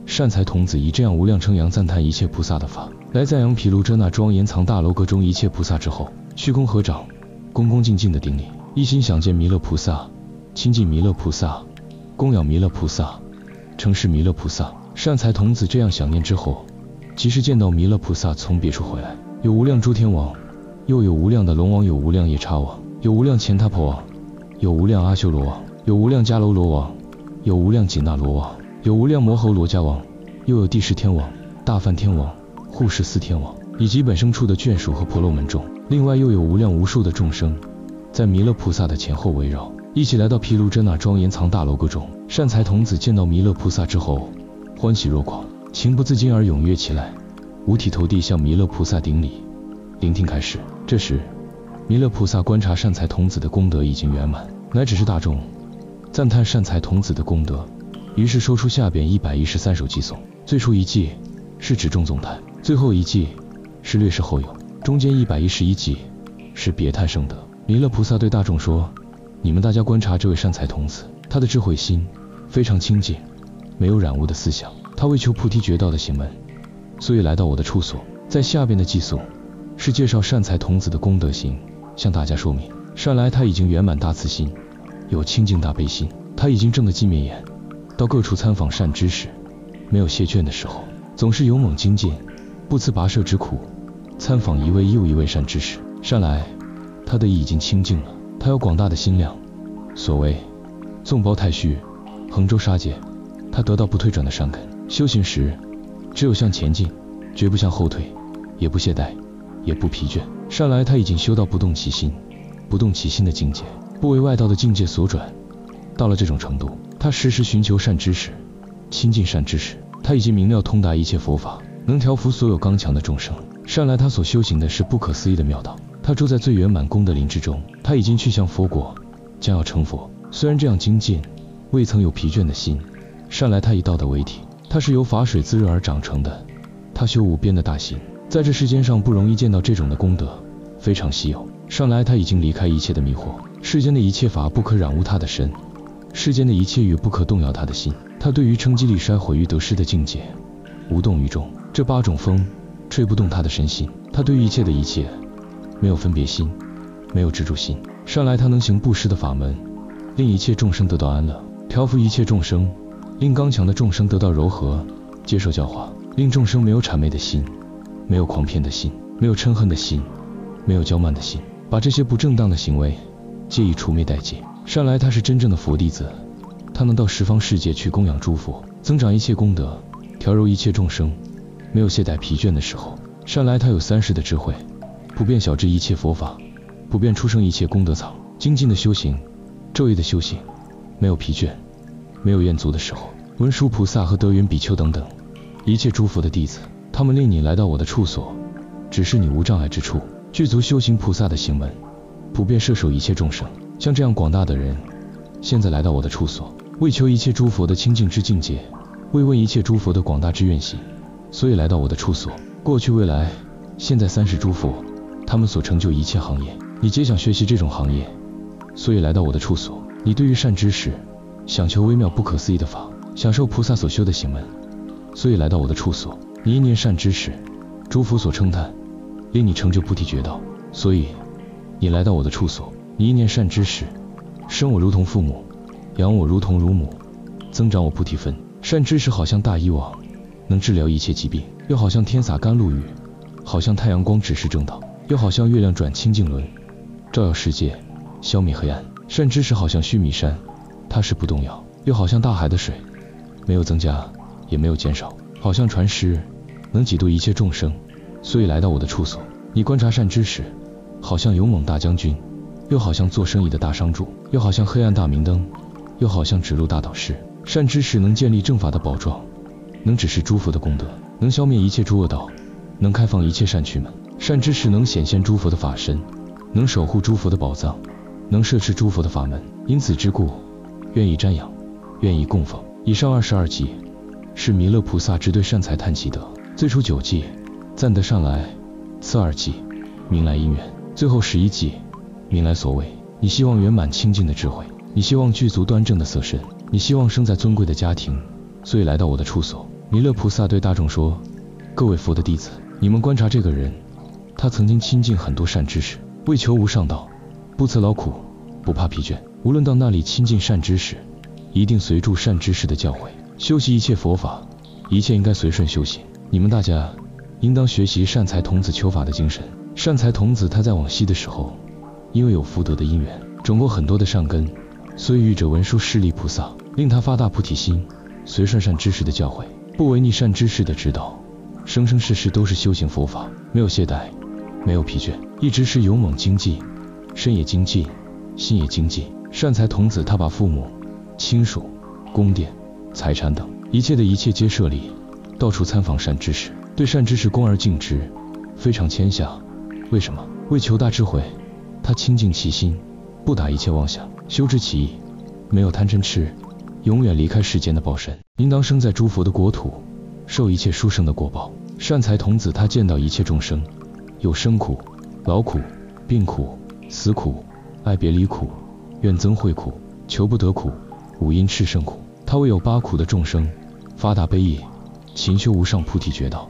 Speaker 1: 善财童子以这样无量称扬赞叹一切菩萨的法，来赞扬毗卢遮那庄严藏大楼阁中一切菩萨之后，虚空合掌，恭恭敬敬的顶礼，一心想见弥勒菩萨，亲近弥勒菩萨，供养弥勒菩萨，承事弥勒菩萨。善财童子这样想念之后，即时见到弥勒菩萨从别处回来，有无量诸天王，又有无量的龙王，有无量夜叉王，有无量乾闼婆王，有无量阿修罗王，有无量迦楼罗王，有无量紧那罗王，有无量摩吼罗迦王，又有帝释天王、大梵天王、护世四天王，以及本生处的眷属和婆罗门众。另外又有无量无数的众生在弥勒菩萨的前后围绕，一起来到毗卢遮那庄严藏大楼阁中。善财童子见到弥勒菩萨之后，欢喜若狂，情不自禁而踊跃起来，五体投地向弥勒菩萨顶礼，聆听开示。这时弥勒菩萨观察善财童子的功德已经圆满，乃指示大众赞叹善财童子的功德，于是说出下边113首偈颂。最初一偈是指众总叹，最后一偈是略示后有，中间111偈是别叹圣德。弥勒菩萨对大众说，你们大家观察这位善财童子，他的智慧心非常清净，没有染污的思想，他为求菩提觉道的行门，所以来到我的处所。在下边的偈颂是介绍善财童子的功德行，向大家说明，善来他已经圆满大慈心，有清净大悲心，他已经证得寂灭眼，到各处参访善知识，没有谢倦的时候，总是勇猛精进，不辞跋涉之苦，参访一位又一位善知识。善来他的意已经清净了，他有广大的心量，所谓纵包太虚，横周沙界，他得到不退转的善根。修行时只有向前进，绝不向后退，也不懈怠，也不疲倦。善来他已经修到不动其心，不动其心的境界，不为外道的境界所转。到了这种程度，他时时寻求善知识，亲近善知识。他已经明了通达一切佛法，能调伏所有刚强的众生。善来他所修行的是不可思议的妙道，他住在最圆满功德林之中，他已经去向佛国，将要成佛。虽然这样精进，未曾有疲倦的心。善来他以道德为体，他是由法水滋润而长成的，他修无边的大心，在这世间上不容易见到这种的功德，非常稀有。善来他已经离开一切的迷惑，世间的一切法不可染污他的身，世间的一切欲不可动摇他的心。他对于称机力衰毁于得失的境界，无动于衷。这8种风吹不动他的身心。他对于一切的一切没有分别心，没有执着心。善来他能行布施的法门，令一切众生得到安乐，调伏一切众生，令刚强的众生得到柔和，接受教化，令众生没有谄媚的心，没有狂偏的心，没有嗔恨的心，没有骄慢的心，把这些不正当的行为皆以除灭殆尽。善来他是真正的佛弟子，他能到十方世界去供养诸佛，增长一切功德，调柔一切众生，没有懈怠疲倦的时候。善来他有3世的智慧，普遍晓知一切佛法，普遍出生一切功德藏，精进的修行，昼夜的修行，没有疲倦，没有厌足的时候。文殊菩萨和德云比丘等等一切诸佛的弟子，他们令你来到我的处所，只是你无障碍之处，具足修行菩萨的行门，普遍摄受一切众生。像这样广大的人，现在来到我的处所，为求一切诸佛的清净之境界，为问一切诸佛的广大之愿行，所以来到我的处所。过去未来现在3世诸佛，他们所成就一切行业，你皆想学习这种行业，所以来到我的处所。你对于善知识想求微妙不可思议的法，享受菩萨所修的行门，所以来到我的处所。你一念善知识，诸佛所称叹，令你成就菩提觉道，所以你来到我的处所。你一念善知识，生我如同父母，养我如同乳母，增长我菩提分。善知识好像大医王，能治疗一切疾病，又好像天洒甘露雨，好像太阳光指示正道，又好像月亮转清净轮，照耀世界，消灭黑暗。善知识好像须弥山，它是不动摇，又好像大海的水，没有增加也没有减少，好像船师，能几度一切众生，所以来到我的处所。你观察善知识，好像勇猛大将军，又好像做生意的大商主，又好像黑暗大明灯，又好像指路大导师。善知识能建立正法的宝幢，能指示诸佛的功德，能消灭一切诸恶道，能开放一切善趣门。善知识能显现诸佛的法身，能守护诸佛的宝藏，能摄持诸佛的法门。因此之故，愿意瞻仰，愿意供奉。以上22偈是弥勒菩萨只对善财叹其德。最初9偈赞得善来，次2偈明来因缘，最后11偈明来所为。你希望圆满清净的智慧，你希望具足端正的色身，你希望生在尊贵的家庭，所以来到我的处所。弥勒菩萨对大众说，各位佛的弟子，你们观察这个人，他曾经亲近很多善知识，为求无上道，不辞劳苦，不怕疲倦。无论到那里亲近善知识，一定随助善知识的教诲，修习一切佛法，一切应该随顺修行。你们大家应当学习善财童子求法的精神。善财童子他在往昔的时候，因为有福德的因缘，种过很多的善根，所以遇着文殊师利菩萨，令他发大菩提心，随顺善知识的教诲，不违逆善知识的指导，生生世世都是修行佛法，没有懈怠，没有疲倦，一直是勇猛精进，身也精进，心也精进。善财童子他把父母、亲属、宫殿、财产等一切的一切皆舍离，到处参访善知识，对善知识恭而敬之，非常谦下。为什么？为求大智慧。他清净其心，不打一切妄想，修治其意，没有贪嗔痴，永远离开世间的报身，应当生在诸佛的国土，受一切殊胜的果报。善财童子他见到一切众生，有生苦、劳苦、病苦、死苦、爱别离苦、怨憎会苦、求不得苦、五阴炽盛苦，他为有8苦的众生发大悲意，勤修无上菩提觉道。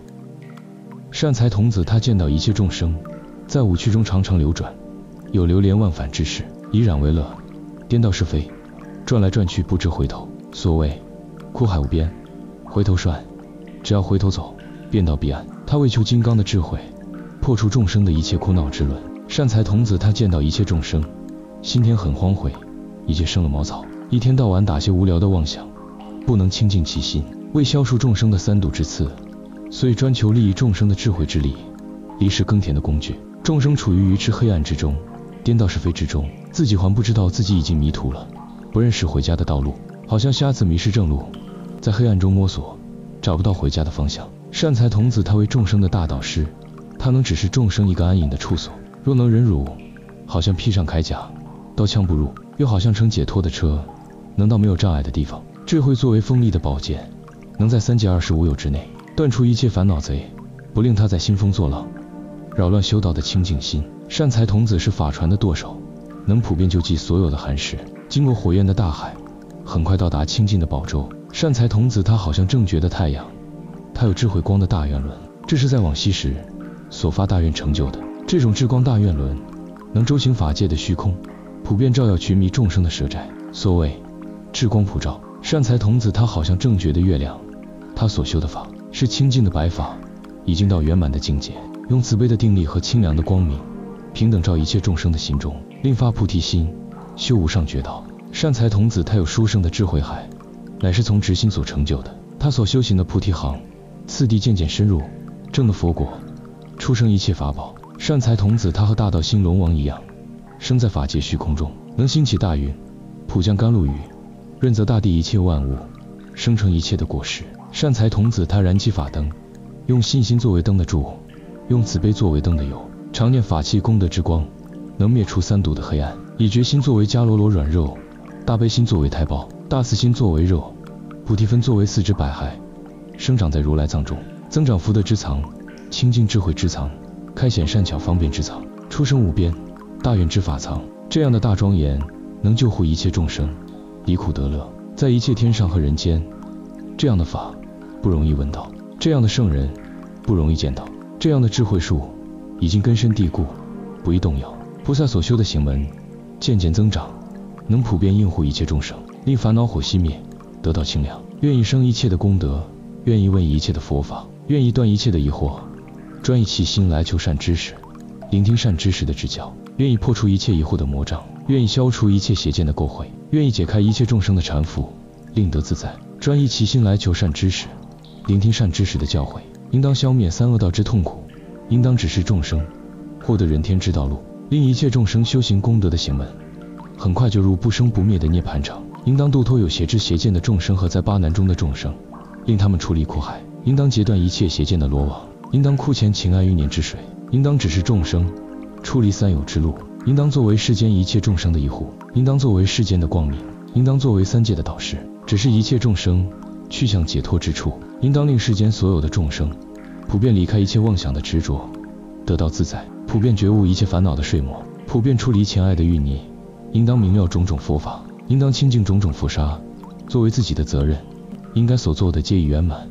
Speaker 1: 善财童子他见到一切众生在五趣中常常流转，有流连忘返之事，以染为乐，颠倒是非，转来转去不知回头。所谓苦海无边，回头是岸，只要回头走，便到彼岸。他为求金刚的智慧，破除众生的一切苦恼之轮。善财童子他见到一切众生心田很荒秽，一切生了茅草，一天到晚打些无聊的妄想，不能清净其心，为消除众生的三毒之刺，所以专求利益众生的智慧之力，离世耕田的工具。众生处于愚痴黑暗之中，颠倒是非之中，自己还不知道自己已经迷途了，不认识回家的道路，好像瞎子迷失正路，在黑暗中摸索，找不到回家的方向。善财童子他为众生的大导师，他能指示众生一个安隐的处所。若能忍辱，好像披上铠甲，刀枪不入，又好像乘解脱的车，能到没有障碍的地方。智慧作为锋利的宝剑，能在3界25有之内断除一切烦恼贼，不令他在心中作浪，扰乱修道的清净心。善财童子是法船的舵手，能普遍救济所有的寒士，经过火焰的大海，很快到达清净的宝洲。善财童子他好像正觉的太阳，他有智慧光的大愿轮，这是在往昔时所发大愿成就的。这种智光大愿轮能周行法界的虚空，普遍照耀群迷众生的舍宅。所谓智光普照，善财童子他好像正觉的月亮，他所修的法是清净的白法，已经到圆满的境界，用慈悲的定力和清凉的光明，平等照一切众生的心中，令发菩提心，修无上觉道。善财童子他有殊胜的智慧海，乃是从直心所成就的。他所修行的菩提行，次第渐渐深入，证了佛果，出生一切法宝。善财童子他和大道兴龙王一样，生在法界虚空中，能兴起大云，普降甘露雨，润泽大地一切万物，生成一切的果实。善财童子他燃起法灯，用信心作为灯的柱，用慈悲作为灯的油，常念法器功德之光，能灭除三毒的黑暗。以决心作为迦罗罗软肉，大悲心作为胎胞，大慈心作为肉，菩提分作为四肢百骸，生长在如来藏中，增长福德之藏，清净智慧之藏，开显善巧方便之藏，出生无边大愿之法藏。这样的大庄严能救护一切众生，离苦得乐，在一切天上和人间。这样的法不容易闻到，这样的圣人不容易见到，这样的智慧树已经根深蒂固，不易动摇。菩萨所修的行门渐渐增长，能普遍应护一切众生，令烦恼火熄灭，得到清凉。愿意生一切的功德，愿意问一切的佛法，愿意断一切的疑惑，专一其心来求善知识，聆听善知识的指教，愿意破除一切疑惑的魔障，愿意消除一切邪见的垢秽，愿意解开一切众生的缠缚，令得自在。专一其心来求善知识，聆听善知识的教诲，应当消灭三恶道之痛苦，应当指示众生获得人天之道路，令一切众生修行功德的行门，很快就入不生不灭的涅槃场。应当度脱有邪知邪见的众生和在巴难中的众生，令他们出离苦海。应当截断一切邪见的罗网，应当枯乾情爱欲念之水，应当指示众生出离三有之路，应当作为世间一切众生的依护，应当作为世间的光明，应当作为三界的导师，指示一切众生去向解脱之处。应当令世间所有的众生普遍离开一切妄想的执着，得到自在，普遍觉悟一切烦恼的睡魔，普遍出离前爱的欲泥。应当明了种种佛法，应当清净种种佛沙，作为自己的责任，应该所做的皆已圆满，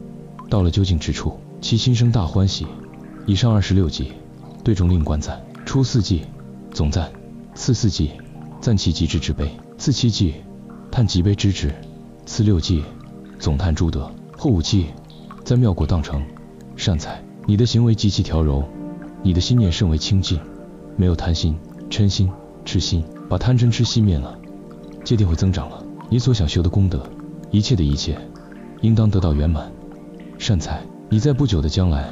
Speaker 1: 到了究竟之处，其心生大欢喜。以上26偈，对众令观赞。初4偈，总赞；次4偈，赞其极致之悲；次7偈，叹极悲之至；次6偈，总叹诸德；后5偈，赞妙果当成。善财，你的行为极其调柔，你的心念甚为清净，没有贪心、嗔心、痴心，把贪嗔痴熄灭了，戒定会增长了。你所想修的功德，一切的一切，应当得到圆满。善财，你在不久的将来，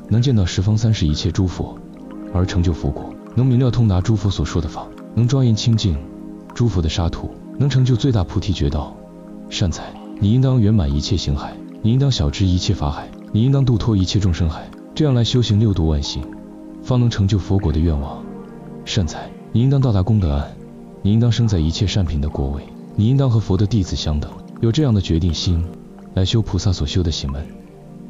Speaker 1: 能见到十方三世一切诸佛，而成就佛果，能明了通达诸佛所说的法，能庄严清净诸佛的沙土，能成就最大菩提觉道。善财，你应当圆满一切行海，你应当晓知一切法海，你应当度脱一切众生海，这样来修行六度万行，方能成就佛果的愿望。善财，你应当到达功德岸，你应当生在一切善品的果位，你应当和佛的弟子相等，有这样的决定心来修菩萨所修的行门。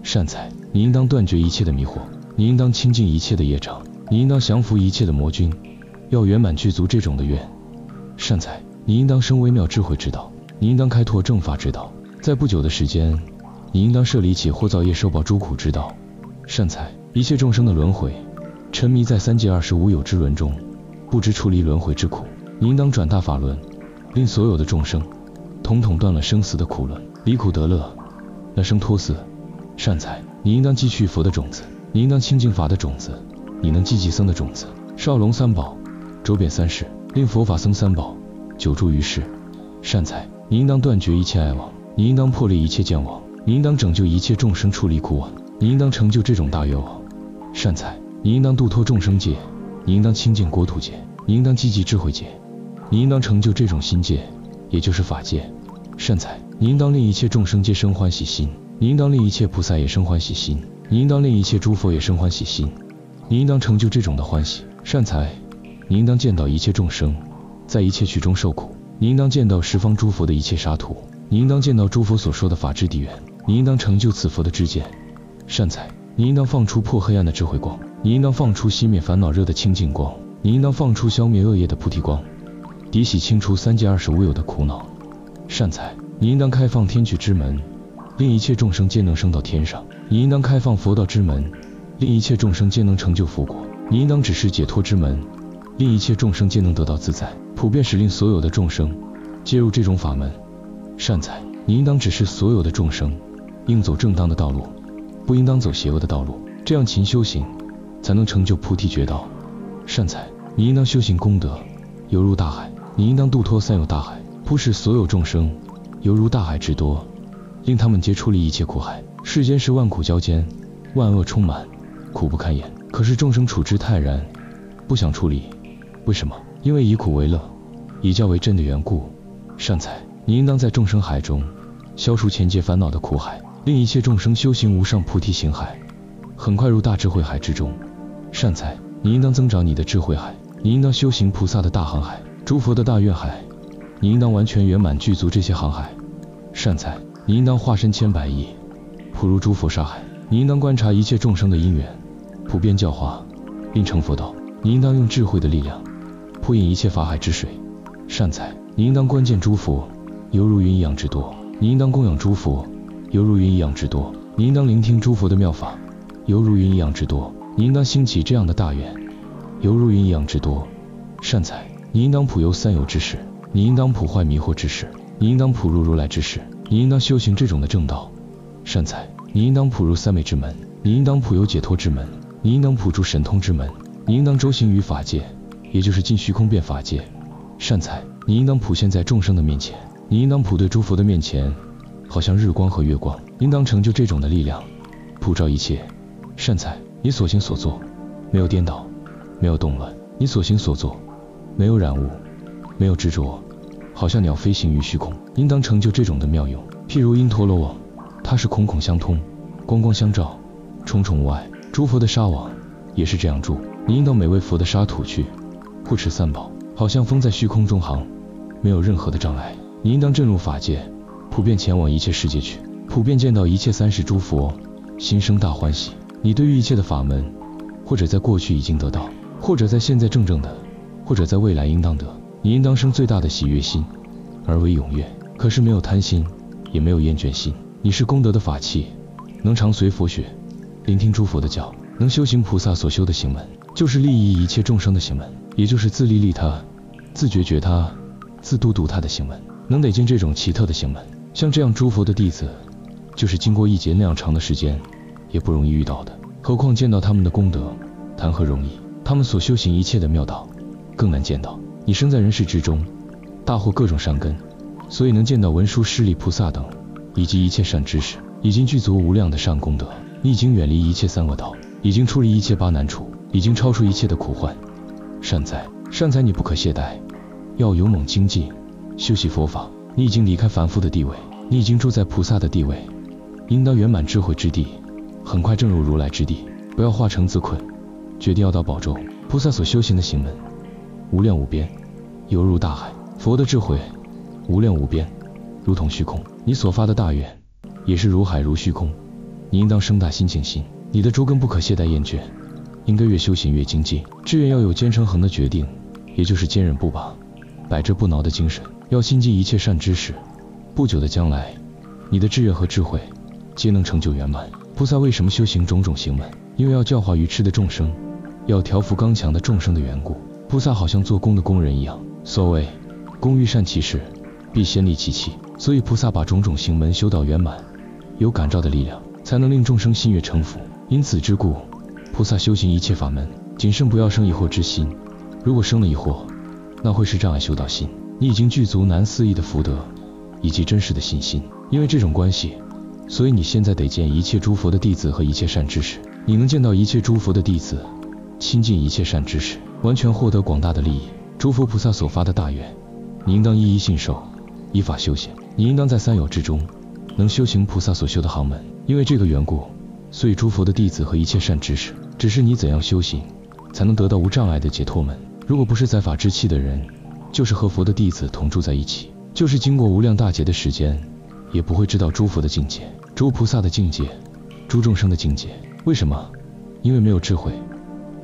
Speaker 1: 善财，你应当断绝一切的迷惑，你应当清净一切的业障，你应当降服一切的魔君，要圆满具足这种的愿。善财，你应当生微妙智慧之道，你应当开拓正法之道，在不久的时间，你应当设离起或造业受报诸苦之道。善财，一切众生的轮回，沉迷在3界25有之轮中，不知出离轮回之苦，你应当转大法轮，令所有的众生统统断了生死的苦轮，离苦得乐，那生脱死。善财，你应当积蓄佛的种子，你应当清净法的种子，你能积集僧的种子，少龙三宝，周遍三世，令佛法僧三宝久住于世。善财，你应当断绝一切爱网，你应当破裂一切见网，你应当拯救一切众生出离苦网，你应当成就这种大愿望。善财，你应当度脱众生界，你应当清净国土界，你应当积极智慧界，你应当成就这种心界，也就是法界。善财，你应当令一切众生皆生欢喜心，你应当令一切菩萨也生欢喜心，你应当令一切诸佛也生欢喜心，你应当成就这种的欢喜。善财，你应当见到一切众生在一切趣中受苦，你应当见到十方诸佛的一切沙土，你应当见到诸佛所说的法之地缘，你应当成就此佛的知见。善财，你应当放出破黑暗的智慧光，你应当放出熄灭烦恼热的清净光，你应当放出消灭恶业的菩提光，涤洗清除三界20无有的苦恼。善财，你应当开放天趣之门，令一切众生皆能升到天上，你应当开放佛道之门，令一切众生皆能成就佛果，你应当指示解脱之门，令一切众生皆能得到自在，普遍使令所有的众生皆入这种法门。善财，你应当指示所有的众生应走正当的道路，不应当走邪恶的道路，这样勤修行才能成就菩提觉道。善财，你应当修行功德犹如大海，你应当度脱三有大海，普使所有众生犹如大海之多，令他们皆出离一切苦海。世间是万苦交煎，万恶充满，苦不堪言，可是众生处之泰然，不想出离。为什么？因为以苦为乐，以教为真的缘故。善财，你应当在众生海中消除前界烦恼的苦海，令一切众生修行无上菩提行海，很快入大智慧海之中。善财，你应当增长你的智慧海，你应当修行菩萨的大航海，诸佛的大愿海，你应当完全圆满具足这些航海。善财，你应当化身千百亿，普入诸佛沙海，你应当观察一切众生的因缘，普遍教化，令成佛道。你应当用智慧的力量普饮一切法海之水。善财，你应当观见诸佛犹如云一样之多，你应当供养诸佛犹如云一样之多，你应当聆听诸佛的妙法犹如云一样之多，你应当兴起这样的大愿犹如云一样之多。善财，你应当普游三有之事，你应当普坏迷惑之事，你应当普入如来之事，你应当修行这种的正道。善财，你应当普入三昧之门，你应当普游解脱之门，你应当普住神通之门，你应当周行于法界，也就是尽虚空变法界。善财，你应当普现在众生的面前，你应当普对诸佛的面前，好像日光和月光，应当成就这种的力量，普照一切。善财，你所行所作没有颠倒，没有动乱，你所行所作没有染污，没有执着，好像鸟飞行于虚空，应当成就这种的妙用。譬如因陀罗网，它是孔孔相通，光光相照，重重无碍。诸佛的沙网也是这样住，你应当每为佛的沙土去，护持三宝，好像风在虚空中航，没有任何的障碍。你应当震入法界，普遍前往一切世界去，普遍见到一切三世诸佛，心生大欢喜。你对于一切的法门，或者在过去已经得到，或者在现在正的，或者在未来应当得，你应当生最大的喜悦心，而为踊跃。可是没有贪心，也没有厌倦心。你是功德的法器，能常随佛学，聆听诸佛的教，能修行菩萨所修的行门，就是利益一切众生的行门，也就是自利利他、自觉觉他、自度度他的行门。能得见这种奇特的行门，像这样诸佛的弟子，就是经过一劫那样长的时间也不容易遇到的，何况见到他们的功德，谈何容易？他们所修行一切的妙道，更难见到。你生在人世之中，大获各种善根，所以能见到文殊师利菩萨等，以及一切善知识，已经具足无量的善功德。你已经远离一切三恶道，已经出离一切八难处，已经超出一切的苦患。善财，善财，你不可懈怠，要勇猛精进，修习佛法。你已经离开凡夫的地位，你已经住在菩萨的地位，应当圆满智慧之地，很快正入如来之地。不要化成自困，决定要到宝州。菩萨所修行的行门无量无边，犹如大海；佛的智慧无量无边，如同虚空。你所发的大愿也是如海如虚空，你应当生大心净心。你的诸根不可懈怠厌倦，应该越修行越精进。志愿要有坚诚恒的决定，也就是坚韧不拔、百折不挠的精神，要心尽一切善知识。不久的将来，你的志愿和智慧皆能成就圆满。菩萨为什么修行种种行门？因为要教化愚痴的众生，要调伏刚强的众生的缘故。菩萨好像做工的工人一样，所谓工欲善其事，必先利其器。所以菩萨把种种行门修到圆满，有感召的力量，才能令众生心悦诚服。因此之故，菩萨修行一切法门，谨慎不要生疑惑之心。如果生了疑惑，那会是障碍修道心。你已经具足难思议的福德，以及真实的信心。因为这种关系，所以你现在得见一切诸佛的弟子和一切善知识。你能见到一切诸佛的弟子，亲近一切善知识，完全获得广大的利益。诸佛菩萨所发的大愿，你应当一一信受，依法修行。你应当在三有之中，能修行菩萨所修的行门。因为这个缘故，所以诸佛的弟子和一切善知识，只是你怎样修行，才能得到无障碍的解脱门。如果不是在法之气的人，就是和佛的弟子同住在一起，就是经过无量大劫的时间，也不会知道诸佛的境界、诸菩萨的境界、诸众生的境界。为什么？因为没有智慧。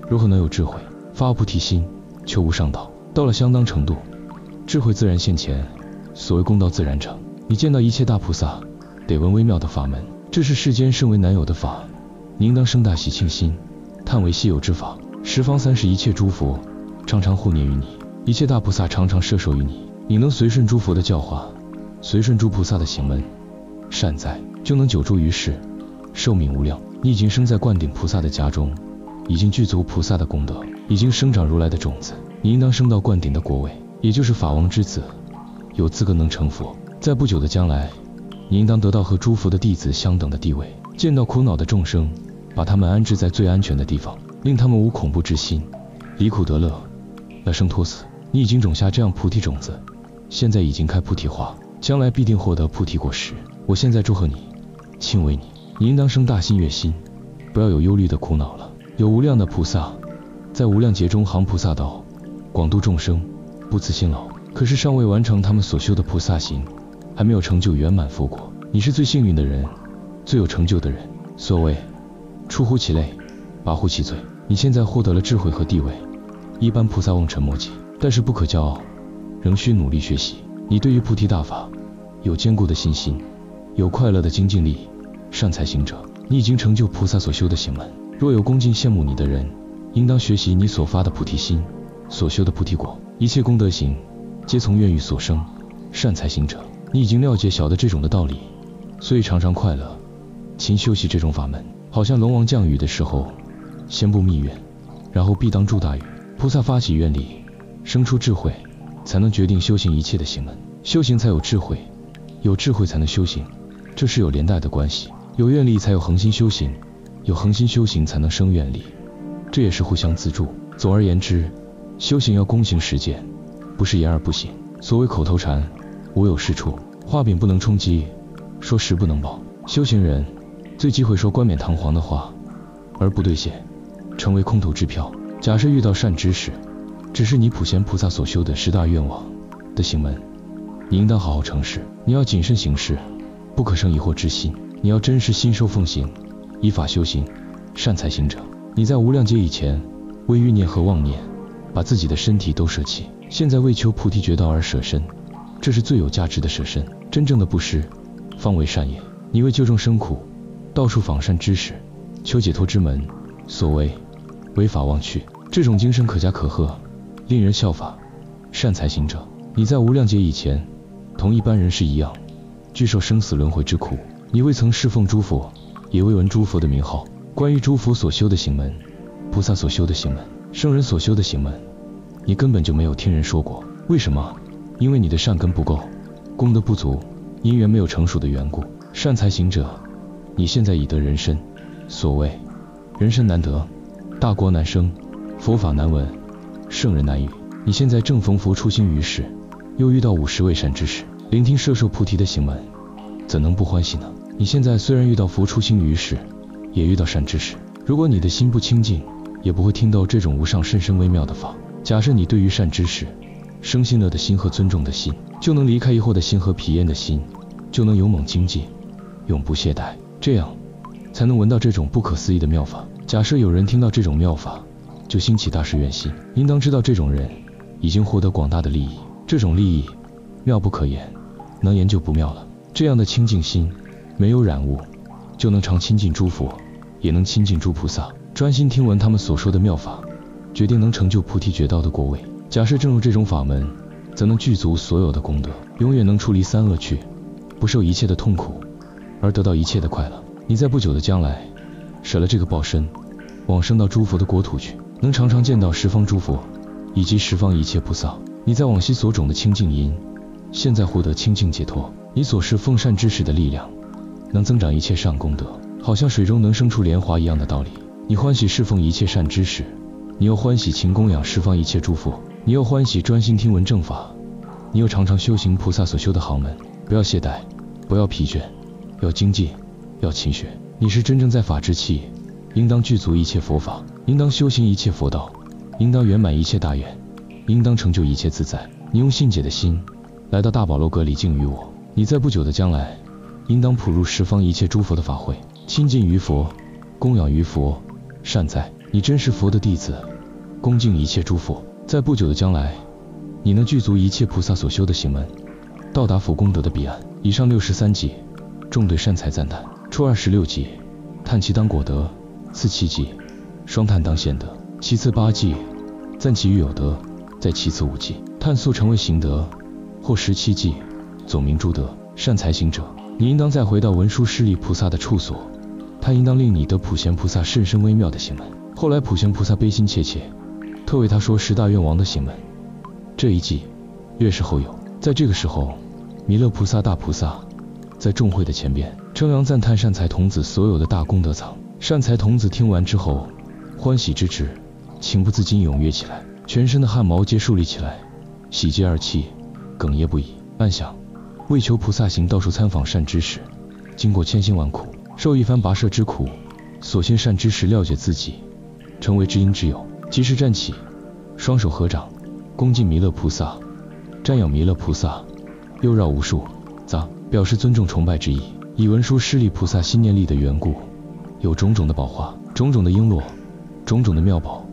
Speaker 1: 如何能有智慧？发菩提心，求无上道。到了相当程度，智慧自然现前，所谓功道自然成。你见到一切大菩萨，得闻微妙的法门，这是世间甚为难有的法，你应当生大喜庆心，叹为稀有之法。十方三世一切诸佛常常护念于你，一切大菩萨常常摄受于你。你能随顺诸佛的教化，随顺诸菩萨的行门，善哉，就能久住于世，寿命无量。你已经生在灌顶菩萨的家中，已经具足菩萨的功德，已经生长如来的种子。你应当升到灌顶的果位，也就是法王之子，有资格能成佛。在不久的将来，你应当得到和诸佛的弟子相等的地位，见到苦恼的众生，把他们安置在最安全的地方，令他们无恐怖之心，离苦得乐，乐生脱死。你已经种下这样菩提种子，现在已经开菩提花，将来必定获得菩提果实。我现在祝贺你，庆慰你。你应当生大心悦心，不要有忧虑的苦恼了。有无量的菩萨在无量劫中行菩萨道，广度众生，不辞辛劳，可是尚未完成他们所修的菩萨行，还没有成就圆满佛果。你是最幸运的人，最有成就的人。所谓出乎其类，拔乎其罪。你现在获得了智慧和地位，一般菩萨望尘莫及，但是不可骄傲，仍需努力学习。你对于菩提大法有坚固的信心，有快乐的精进力，善财行者，你已经成就菩萨所修的行门。若有恭敬羡慕你的人，应当学习你所发的菩提心，所修的菩提果。一切功德行，皆从愿欲所生，善财行者，你已经了解晓得这种的道理，所以常常快乐，勤修习这种法门。好像龙王降雨的时候，先布密愿，然后必当助大雨。菩萨发起愿力，生出智慧，才能决定修行一切的行门。修行才有智慧，有智慧才能修行，这是有连带的关系。有愿力才有恒心修行，有恒心修行才能生愿力，这也是互相资助。总而言之，修行要躬行实践，不是言而不行。所谓口头禅，无有是处，画饼不能充饥，说食不能饱。修行人最忌讳说冠冕堂皇的话而不兑现，成为空头支票。假设遇到善知识，只是你普贤菩萨所修的十大愿望的行门，你应当好好诚实。你要谨慎行事，不可生疑惑之心。你要真实心受奉行，依法修行，善财行者。你在无量劫以前，为欲念和妄念，把自己的身体都舍弃，现在为求菩提觉道而舍身，这是最有价值的舍身。真正的布施，方为善业。你为救众生苦，到处访善知识，求解脱之门，所谓违法忘去，这种精神可嘉可贺，令人效法。善财行者，你在无量劫以前，同一般人士一样，具受生死轮回之苦。你未曾侍奉诸佛，也未闻诸佛的名号。关于诸佛所修的行门，菩萨所修的行门，圣人所修的行门，你根本就没有听人说过。为什么？因为你的善根不够，功德不足，因缘没有成熟的缘故。善财行者，你现在已得人身。所谓人身难得，大国难生，佛法难闻，圣人难遇。你现在正逢佛出兴于世，又遇到50位善知识，聆听摄受菩提的行门，怎能不欢喜呢？你现在虽然遇到佛出兴于世，也遇到善知识，如果你的心不清净，也不会听到这种无上甚深微妙的法。假设你对于善知识生信乐的心和尊重的心，就能离开疑惑的心和疲厌的心，就能勇猛精进，永不懈怠，这样才能闻到这种不可思议的妙法。假设有人听到这种妙法，就兴起大誓愿心，应当知道这种人已经获得广大的利益，这种利益妙不可言，能言就不妙了。这样的清净心，没有染污，就能常亲近诸佛，也能亲近诸菩萨，专心听闻他们所说的妙法，决定能成就菩提觉道的果位。假设正入这种法门，则能具足所有的功德，永远能出离三恶趣，不受一切的痛苦，而得到一切的快乐。你在不久的将来，舍了这个报身，往生到诸佛的国土去，能常常见到十方诸佛，以及十方一切菩萨。你在往昔所种的清净因，现在获得清净解脱。你所侍奉善知识的力量，能增长一切善功德，好像水中能生出莲花一样的道理。你欢喜侍奉一切善知识，你又欢喜勤供养十方一切诸佛，你又欢喜专心听闻正法，你又常常修行菩萨所修的行门。不要懈怠，不要疲倦，要精进，要勤学。你是真正在法之气，应当具足一切佛法，应当修行一切佛道，应当圆满一切大愿，应当成就一切自在。你用信解的心来到大宝楼阁里敬于我，你在不久的将来应当普入十方一切诸佛的法会，亲近于佛，供养于佛。善哉，你真是佛的弟子，恭敬一切诸佛。在不久的将来，你能具足一切菩萨所修的行门，到达佛功德的彼岸。以上63偈，众对善财赞叹。初26偈，叹其当果德；次7偈，双叹当现德；其次8偈，赞其欲有德；再其次5偈，叹速成为行德；后17偈，总名诸德。善财行者，你应当再回到文殊师利菩萨的处所，他应当令你得普贤菩萨甚深微妙的行门。后来普贤菩萨悲心切切，特为他说10大愿王的行门。这一偈月事后有。在这个时候，弥勒菩萨大菩萨在众会的前边称扬赞叹善财童子所有的大功德藏。善财童子听完之后，欢喜之至，情不自禁踊跃起来，全身的汗毛皆竖立起来，喜极而泣，哽咽不已，暗想：为求菩萨行，到处参访善知识，经过千辛万苦，受一番跋涉之苦，所幸善知识了解自己，成为知音之友。即时站起，双手合掌，恭敬弥勒菩萨，瞻仰弥勒菩萨，又绕无数匝，表示尊重崇拜之意。以文殊师利菩萨心念力的缘故，有种种的宝花，种种的璎珞，种种的妙宝，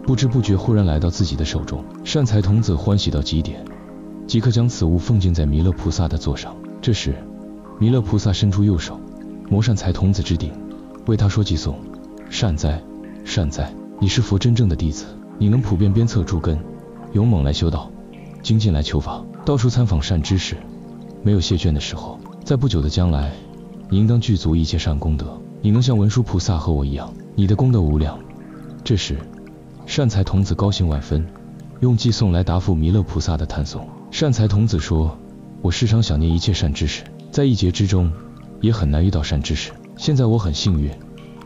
Speaker 1: 不知不觉忽然来到自己的手中。善财童子欢喜到极点，即刻将此物奉敬在弥勒菩萨的座上。这时弥勒菩萨伸出右手，摩善财童子之顶，为他说偈颂：善哉，善哉，你是佛真正的弟子，你能普遍鞭策诸根，勇猛来修道，精进来求法，到处参访善知识，没有谢倦的时候。在不久的将来，你应当具足一切善功德，你能像文殊菩萨和我一样，你的功德无量。这时善财童子高兴万分，用偈颂来答复弥勒菩萨的叹颂。善财童子说：我时常想念一切善知识，在一劫之中也很难遇到善知识，现在我很幸运，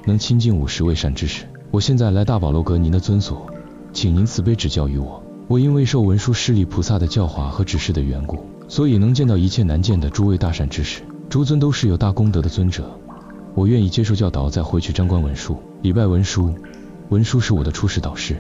Speaker 1: 能亲近50位善知识。我现在来大宝楼阁您的尊所，请您慈悲指教于我。我因为受文殊师利菩萨的教化和指示的缘故，所以能见到一切难见的诸位大善知识。诸尊都是有大功德的尊者，我愿意接受教导，再回去瞻观文殊，礼拜文殊。文殊是我的出世导师。